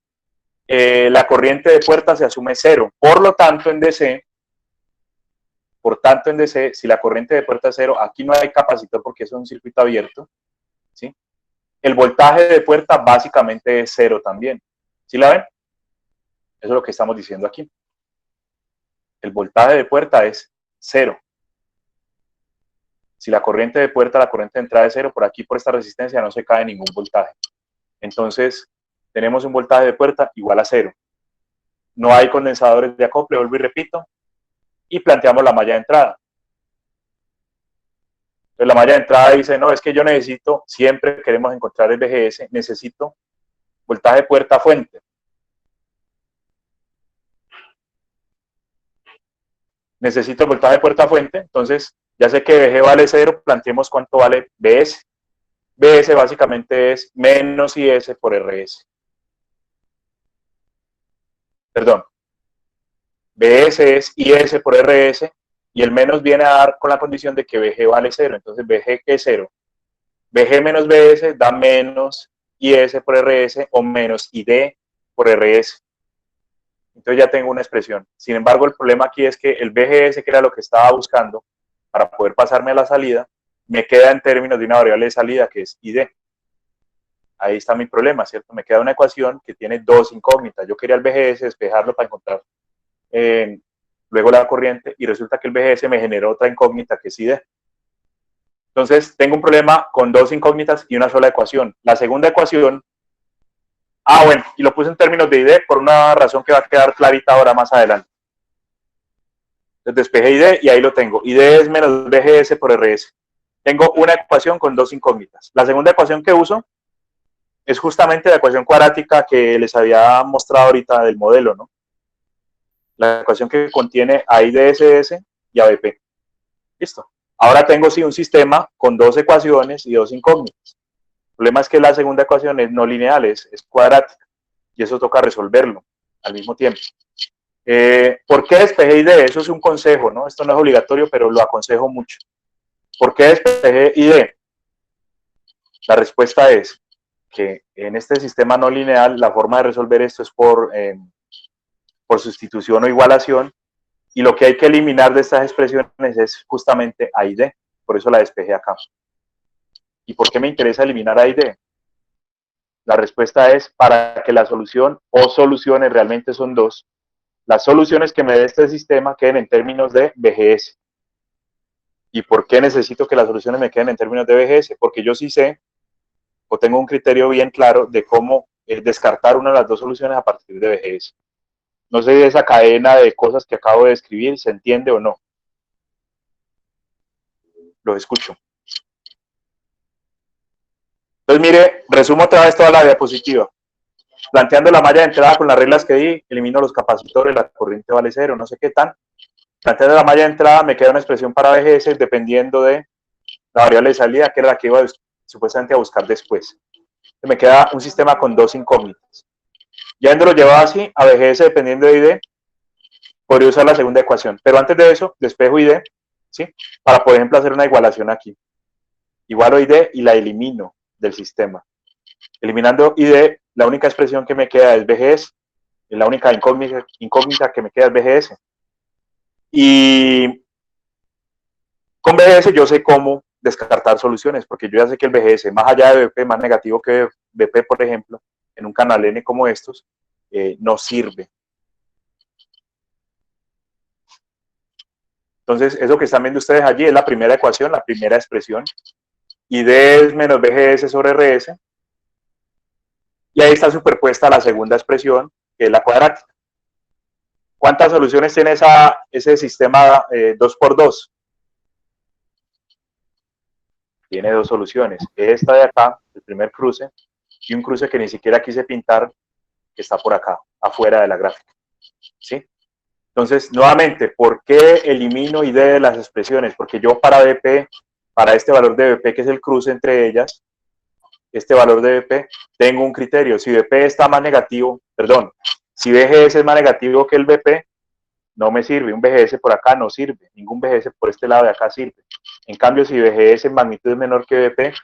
la corriente de puerta se asume 0. Por lo tanto, en DC, si la corriente de puerta es 0, aquí no hay capacitor porque es un circuito abierto, ¿sí? El voltaje de puerta básicamente es 0 también. ¿Sí la ven? Eso es lo que estamos diciendo aquí. El voltaje de puerta es 0. Si la corriente de puerta, la corriente de entrada es 0, por aquí por esta resistencia no se cae ningún voltaje. Entonces, tenemos un voltaje de puerta igual a 0. No hay condensadores de acople, vuelvo y repito, y planteamos la malla de entrada. Entonces la malla de entrada dice, no, es que yo necesito, siempre queremos encontrar el BGS, necesito voltaje puerta fuente. Necesito el voltaje puerta fuente, entonces ya sé que BG vale 0, planteemos cuánto vale BS. BS básicamente es menos IS por RS. Perdón. BS es IS por RS y el menos viene a dar con la condición de que BG vale 0. Entonces, BG que es 0. BG menos BS da menos IS por RS o menos ID por RS. Entonces ya tengo una expresión. Sin embargo, el problema aquí es que el BGS, que era lo que estaba buscando para poder pasarme a la salida, me queda en términos de una variable de salida que es ID. Ahí está mi problema, ¿cierto? Me queda una ecuación que tiene dos incógnitas. Yo quería el BGS despejarlo para encontrar luego la corriente y resulta que el BGS me generó otra incógnita que es ID. Entonces tengo un problema con dos incógnitas y una sola ecuación. La segunda ecuación, bueno, y lo puse en términos de ID por una razón que va a quedar clarita ahora más adelante. Entonces despejé ID y ahí lo tengo. ID es menos BGS por RS. Tengo una ecuación con dos incógnitas. La segunda ecuación que uso es justamente la ecuación cuadrática que les había mostrado ahorita del modelo, ¿no? La ecuación que contiene a IDSS y a BP. Listo. Ahora tengo sí un sistema con dos ecuaciones y dos incógnitas. El problema es que la segunda ecuación es no lineal, es cuadrática, y eso toca resolverlo al mismo tiempo. ¿Por qué despejé ID? Eso es un consejo, ¿no? Esto no es obligatorio, pero lo aconsejo mucho. ¿Por qué despejé ID? La respuesta es que en este sistema no lineal la forma de resolver esto es por sustitución o igualación, y lo que hay que eliminar de estas expresiones es justamente A y D, por eso la despejé acá. ¿Y por qué me interesa eliminar A y D? La respuesta es para que la solución o soluciones, realmente son dos, las soluciones que me dé este sistema queden en términos de BGS. ¿Y por qué necesito que las soluciones me queden en términos de BGS? Porque yo sí sé, o tengo un criterio bien claro de cómo descartar una de las dos soluciones a partir de BGS. No sé si esa cadena de cosas que acabo de describir se entiende o no. Los escucho. Entonces, mire, resumo otra vez toda la diapositiva. Planteando la malla de entrada con las reglas que di, elimino los capacitores, la corriente vale cero, no sé qué tan. Planteando la malla de entrada, me queda una expresión para BGS dependiendo de la variable de salida, que era la que iba supuestamente a buscar después. Entonces, me queda un sistema con dos incógnitas. Ya habiéndolo llevado así, a BGS dependiendo de ID, podría usar la segunda ecuación. Pero antes de eso, despejo ID, ¿sí? Para, por ejemplo, hacer una igualación aquí. Igualo ID y la elimino del sistema. Eliminando ID, la única expresión que me queda es BGS. Y la única incógnita que me queda es BGS. Y con BGS yo sé cómo descartar soluciones, porque yo ya sé que el BGS, más allá de BP, más negativo que BP, por ejemplo, en un canal N como estos, no sirve. Entonces, eso que están viendo ustedes allí es la primera ecuación, la primera expresión. ID es menos BGS sobre RS. Y ahí está superpuesta la segunda expresión, que es la cuadrática. ¿Cuántas soluciones tiene ese sistema 2×2? Tiene dos soluciones. Esta de acá, el primer cruce, y un cruce que ni siquiera quise pintar, que está por acá, afuera de la gráfica. ¿Sí? Entonces, nuevamente, ¿por qué elimino ID de las expresiones? Porque yo para BP, para este valor de BP, que es el cruce entre ellas, este valor de BP, tengo un criterio. Si BP está más negativo, perdón, si BGS es más negativo que el BP, no me sirve. Un BGS por acá no sirve. Ningún BGS por este lado de acá sirve. En cambio, si BGS en magnitud es menor que BP,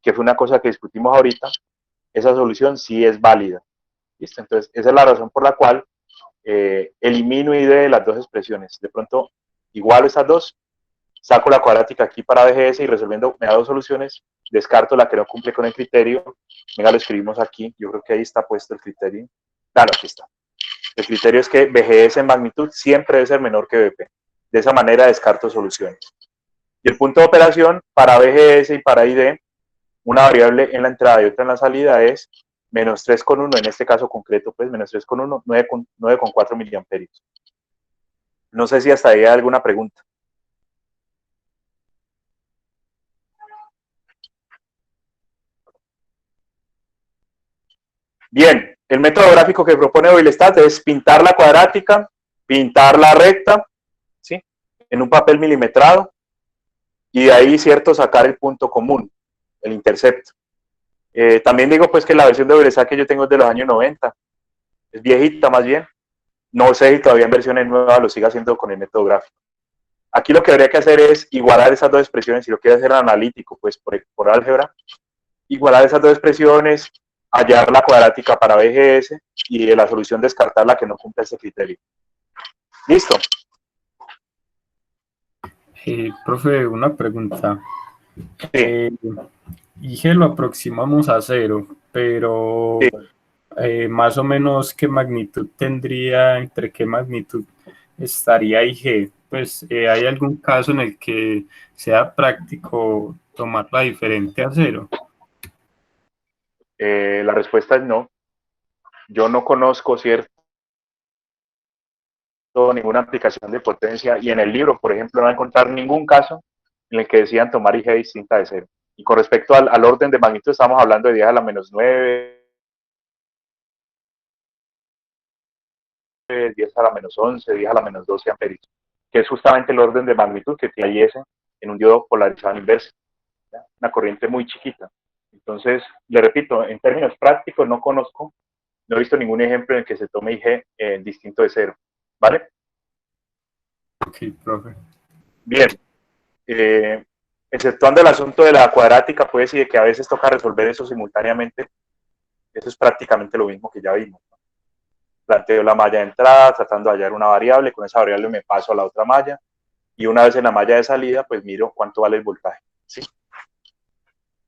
que fue una cosa que discutimos ahorita, esa solución sí es válida. ¿Listo? Entonces, esa es la razón por la cual elimino ID de las dos expresiones. De pronto, igualo esas dos, saco la cuadrática aquí para BGS y resolviendo me da dos soluciones, descarto la que no cumple con el criterio. Venga, lo escribimos aquí. Yo creo que ahí está puesto el criterio. Claro, aquí está. El criterio es que BGS en magnitud siempre debe ser menor que BP. De esa manera descarto soluciones. Y el punto de operación para BGS y para ID, una variable en la entrada y otra en la salida es menos 3,1, en este caso concreto, pues menos 3,1, 9,4 miliamperios. No sé si hasta ahí hay alguna pregunta. Bien, el método gráfico que propone Oilestat es pintar la cuadrática, pintar la recta, ¿sí? En un papel milimetrado, y de ahí, cierto, sacar el punto común, el intercepto. También digo pues que la versión de Oilestat que yo tengo es de los años 90, es viejita más bien. No sé si todavía en versiones nuevas lo siga haciendo con el método gráfico. Aquí lo que habría que hacer es igualar esas dos expresiones, si lo quiere hacer analítico, pues por álgebra, igualar esas dos expresiones, hallar la cuadrática para BGS y de la solución descartar la que no cumple ese criterio. ¿Listo? Profe, una pregunta. Sí. IG lo aproximamos a 0, pero Sí. más o menos qué magnitud tendría, entre qué magnitud estaría IG. Pues ¿hay algún caso en el que sea práctico tomarla diferente a 0? La respuesta es no. Yo no conozco, ¿cierto?, ninguna aplicación de potencia, y en el libro, por ejemplo, no va a encontrar ningún caso en el que decían tomar IG distinta de 0. Y con respecto al orden de magnitud, estamos hablando de 10 a la menos 9, 10 a la menos 11, 10 a la menos 12 amperios, que es justamente el orden de magnitud que tiene IS en un diodo polarizado en inverso. Una corriente muy chiquita. Entonces, le repito, en términos prácticos no conozco, no he visto ningún ejemplo en el que se tome IG distinto de 0, ¿vale? Ok, profe. Bien, exceptuando el asunto de la cuadrática, pues, y de que a veces toca resolver eso simultáneamente, eso es prácticamente lo mismo que ya vimos, ¿no? Planteo la malla de entrada, tratando de hallar una variable, con esa variable me paso a la otra malla, y una vez en la malla de salida, pues miro cuánto vale el voltaje, ¿sí?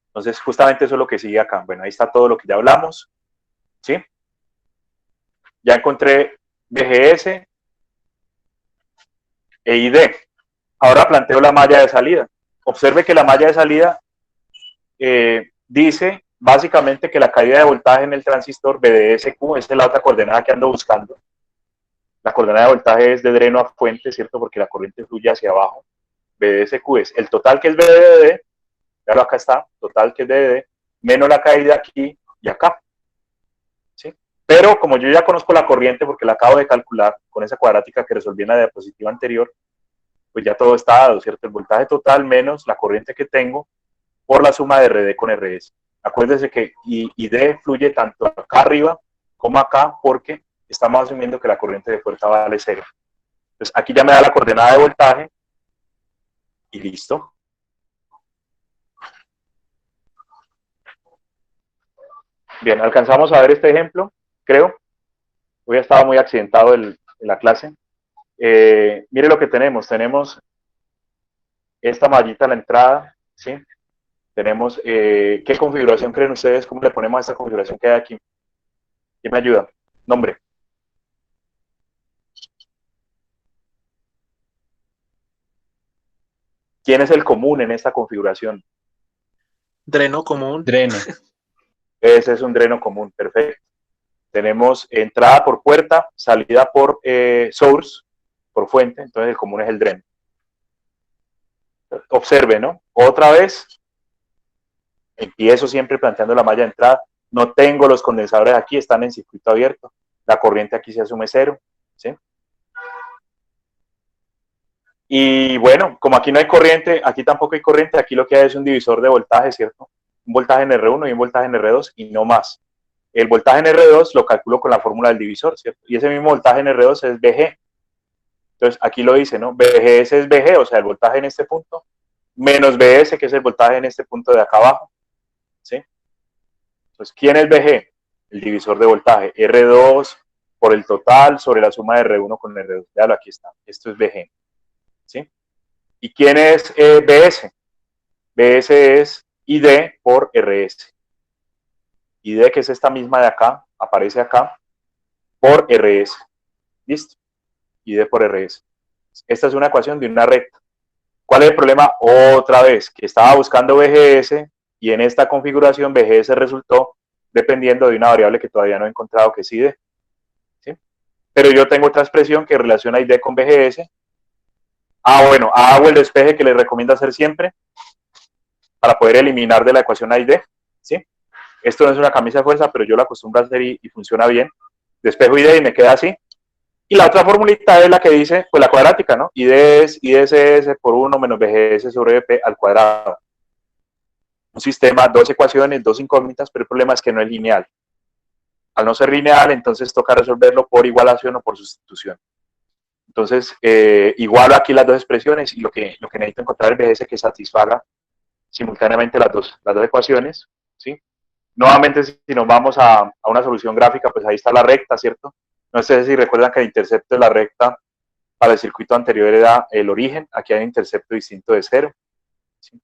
Entonces, justamente eso es lo que sigue acá. Bueno, ahí está todo lo que ya hablamos, ¿sí? Ya encontré BGS e ID. Ahora planteo la malla de salida. Observe que la malla de salida dice básicamente que la caída de voltaje en el transistor BDSQ, esa es la otra coordenada que ando buscando. La coordenada de voltaje es de dreno a fuente, ¿cierto? Porque la corriente fluye hacia abajo. BDSQ es el total que es BDD, claro, acá está, total que es BDD, menos la caída aquí y acá. ¿Sí? Pero como yo ya conozco la corriente, porque la acabo de calcular con esa cuadrática que resolví en la diapositiva anterior, pues ya todo está dado, ¿cierto? El voltaje total menos la corriente que tengo por la suma de RD con RS. Acuérdense que ID fluye tanto acá arriba como acá porque estamos asumiendo que la corriente de fuerza vale 0. Entonces aquí ya me da la coordenada de voltaje y listo. Bien, alcanzamos a ver este ejemplo, creo. Hoy estaba muy accidentado en la clase. Mire lo que tenemos. Tenemos esta mallita a la entrada, ¿sí? Tenemos, ¿qué configuración creen ustedes? ¿Cómo le ponemos a esta configuración que hay aquí? ¿Quién me ayuda? Nombre. ¿Quién es el común en esta configuración? Dreno común. Dreno. Ese es un dreno común, perfecto. Tenemos entrada por puerta, salida por source, por fuente, entonces el común es el dreno. Observe, ¿no? Otra vez, empiezo siempre planteando la malla de entrada. No tengo los condensadores aquí, están en circuito abierto. La corriente aquí se asume 0, ¿sí? Y bueno, como aquí no hay corriente, aquí tampoco hay corriente, aquí lo que hay es un divisor de voltaje, ¿cierto? Un voltaje en R1 y un voltaje en R2 y no más. El voltaje en R2 lo calculo con la fórmula del divisor, ¿cierto? Y ese mismo voltaje en R2 es VG. Entonces, aquí lo dice, ¿no? VGS es VG, o sea, el voltaje en este punto, menos VS, que es el voltaje en este punto de acá abajo, ¿sí? Entonces, ¿quién es VG? El divisor de voltaje. R2 por el total sobre la suma de R1 con R2. Véalo, aquí está. Esto es VG, ¿sí? ¿Y quién es BS? BS es ID por RS. ID, que es esta misma de acá, aparece acá, por RS. ¿Listo? ID por RS. Esta es una ecuación de una recta. ¿Cuál es el problema? Otra vez, que estaba buscando VGS y en esta configuración VGS resultó dependiendo de una variable que todavía no he encontrado, que es ID. ¿Sí? Pero yo tengo otra expresión que relaciona ID con VGS. Bueno, hago el despeje que les recomiendo hacer siempre para poder eliminar de la ecuación ID. ¿Sí? Esto no es una camisa de fuerza, pero yo lo acostumbro a hacer y funciona bien. Despejo ID y me queda así. Y la otra formulita es la que dice, pues la cuadrática, ¿no? ID es IDSS por 1 menos VGS sobre VP al cuadrado. Un sistema, dos ecuaciones, dos incógnitas, pero el problema es que no es lineal. Al no ser lineal, entonces toca resolverlo por igualación o por sustitución. Entonces, igualo aquí las dos expresiones y lo que necesito encontrar es VGS que satisfaga simultáneamente las dos ecuaciones, ¿sí? Nuevamente, si nos vamos a una solución gráfica, pues ahí está la recta, ¿cierto? No sé si recuerdan que el intercepto de la recta para el circuito anterior era el origen, aquí hay un intercepto distinto de 0. ¿Sí?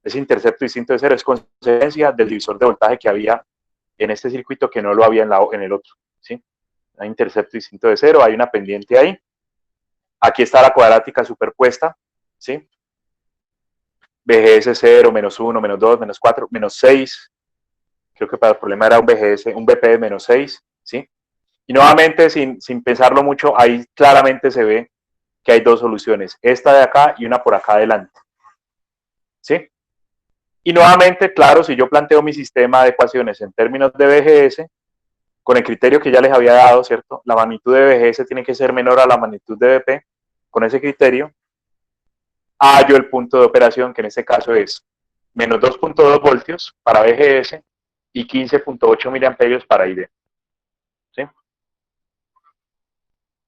Ese intercepto distinto de 0 es consecuencia del divisor de voltaje que había en este circuito que no lo había en el otro. ¿Sí? Hay un intercepto distinto de 0, hay una pendiente ahí. Aquí está la cuadrática superpuesta, ¿sí? VGS 0, menos 1, menos 2, menos 4, menos 6. Creo que para el problema era un VGS, un VP de menos 6, ¿sí? Y nuevamente, sin pensarlo mucho, ahí claramente se ve que hay dos soluciones, esta de acá y una por acá adelante. ¿Sí? Y nuevamente, claro, si yo planteo mi sistema de ecuaciones en términos de VGS, con el criterio que ya les había dado, ¿cierto? La magnitud de VGS tiene que ser menor a la magnitud de VP, con ese criterio, hallo el punto de operación, que en este caso es menos 2.2 voltios para BGS y 15.8 miliamperios para ID. ¿Sí?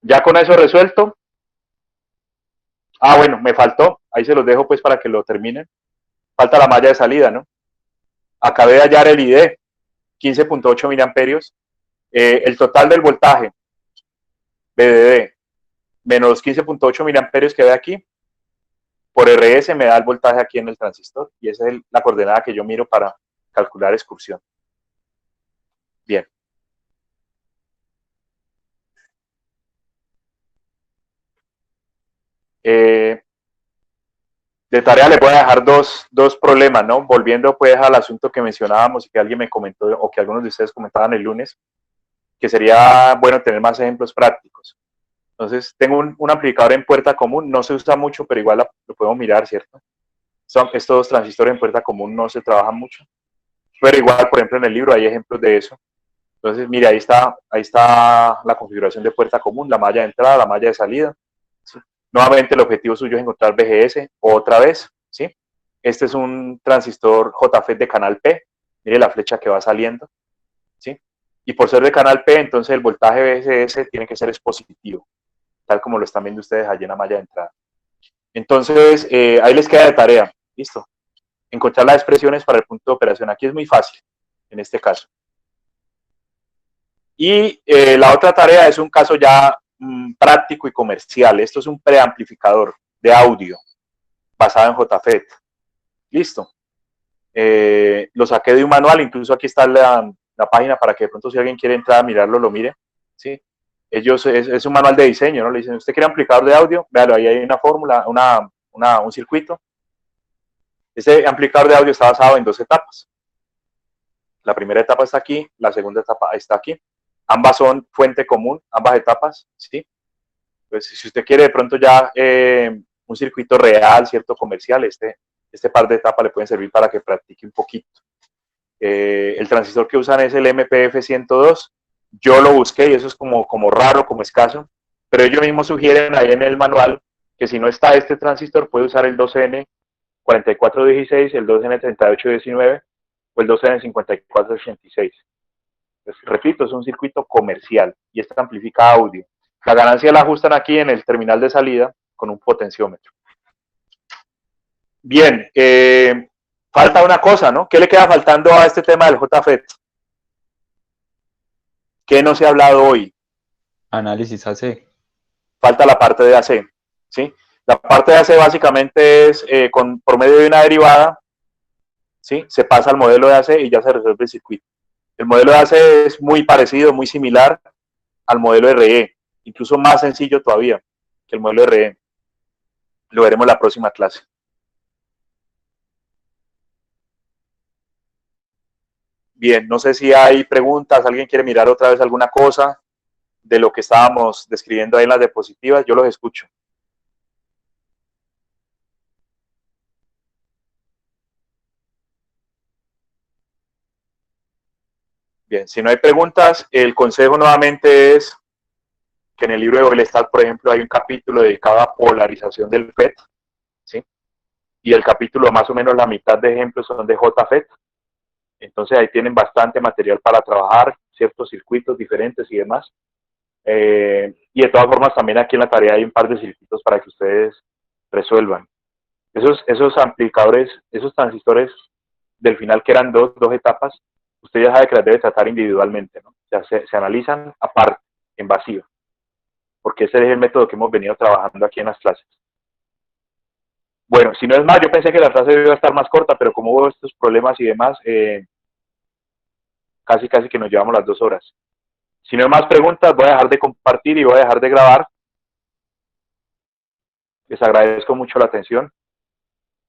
Ya con eso resuelto. Ah, bueno, me faltó. Ahí se los dejo pues para que lo terminen. Falta la malla de salida, ¿no? Acabé de hallar el ID, 15.8 miliamperios. El total del voltaje, BDD, menos 15.8 miliamperios que ve aquí, por RS me da el voltaje aquí en el transistor. Y esa es la coordenada que yo miro para calcular excursión. Bien. De tarea les voy a dejar dos problemas, ¿no? Volviendo pues al asunto que mencionábamos y que alguien me comentó o que algunos de ustedes comentaban el lunes, que sería bueno tener más ejemplos prácticos. Entonces, tengo un amplificador en puerta común, no se usa mucho, pero igual lo podemos mirar, ¿cierto? Estos transistores en puerta común no se trabajan mucho, pero igual, por ejemplo, en el libro hay ejemplos de eso. Entonces, mire, ahí está la configuración de puerta común, la malla de entrada, la malla de salida. ¿Sí? Nuevamente, el objetivo suyo es encontrar BGS otra vez, ¿sí? Este es un transistor JFET de canal P, mire la flecha que va saliendo, ¿sí? Y por ser de canal P, entonces el voltaje BGS tiene que ser expositivo, tal como lo están viendo ustedes allí en la malla de entrada. Entonces, ahí les queda de tarea, ¿listo? Encontrar las expresiones para el punto de operación. Aquí es muy fácil, en este caso. Y la otra tarea es un caso ya práctico y comercial. Esto es un preamplificador de audio basado en JFET. Listo. Lo saqué de un manual, incluso aquí está la página para que de pronto si alguien quiere entrar a mirarlo, lo mire. ¿Sí? Es un manual de diseño, ¿no? Le dicen, ¿usted quiere amplificador de audio? Véalo, ahí hay una fórmula, un circuito. Este amplificador de audio está basado en 2 etapas. La primera etapa está aquí, la segunda etapa está aquí. Ambas son fuente común, ambas etapas, ¿sí? Pues si usted quiere de pronto ya un circuito real, cierto, comercial, este par de etapas le pueden servir para que practique un poquito. El transistor que usan es el MPF102. Yo lo busqué y eso es como raro, como escaso, pero ellos mismos sugieren ahí en el manual que si no está este transistor puede usar el 2N4416, el 2N3819 o el 2N5486. Pues, repito, es un circuito comercial y este amplifica audio. La ganancia la ajustan aquí en el terminal de salida con un potenciómetro. Bien, falta una cosa, ¿no? ¿Qué le queda faltando a este tema del JFET? ¿Qué no se ha hablado hoy? Análisis AC. Falta la parte de AC, ¿sí? La parte de AC básicamente es por medio de una derivada, ¿sí? Se pasa al modelo de AC y ya se resuelve el circuito. El modelo de AC es muy parecido, muy similar al modelo RE, incluso más sencillo todavía que el modelo RE. Lo veremos en la próxima clase. Bien, no sé si hay preguntas, alguien quiere mirar otra vez alguna cosa de lo que estábamos describiendo ahí en las diapositivas, yo los escucho. Bien, si no hay preguntas, el consejo nuevamente es que en el libro de Boylestad, por ejemplo, hay un capítulo dedicado a polarización del FET, ¿sí? Y el capítulo, más o menos la mitad de ejemplos son de JFET. Entonces ahí tienen bastante material para trabajar, ciertos circuitos diferentes y demás. Y de todas formas, también aquí en la tarea hay un par de circuitos para que ustedes resuelvan. Esos amplificadores, esos transistores del final que eran dos etapas, usted ya sabe que las debe tratar individualmente, ¿no? O sea, se analizan aparte, en vacío, porque ese es el método que hemos venido trabajando aquí en las clases. Bueno, si no es más, yo pensé que la clase iba a estar más corta, pero como hubo estos problemas y demás, casi que nos llevamos las 2 horas. Si no hay más preguntas, voy a dejar de compartir y voy a dejar de grabar. Les agradezco mucho la atención.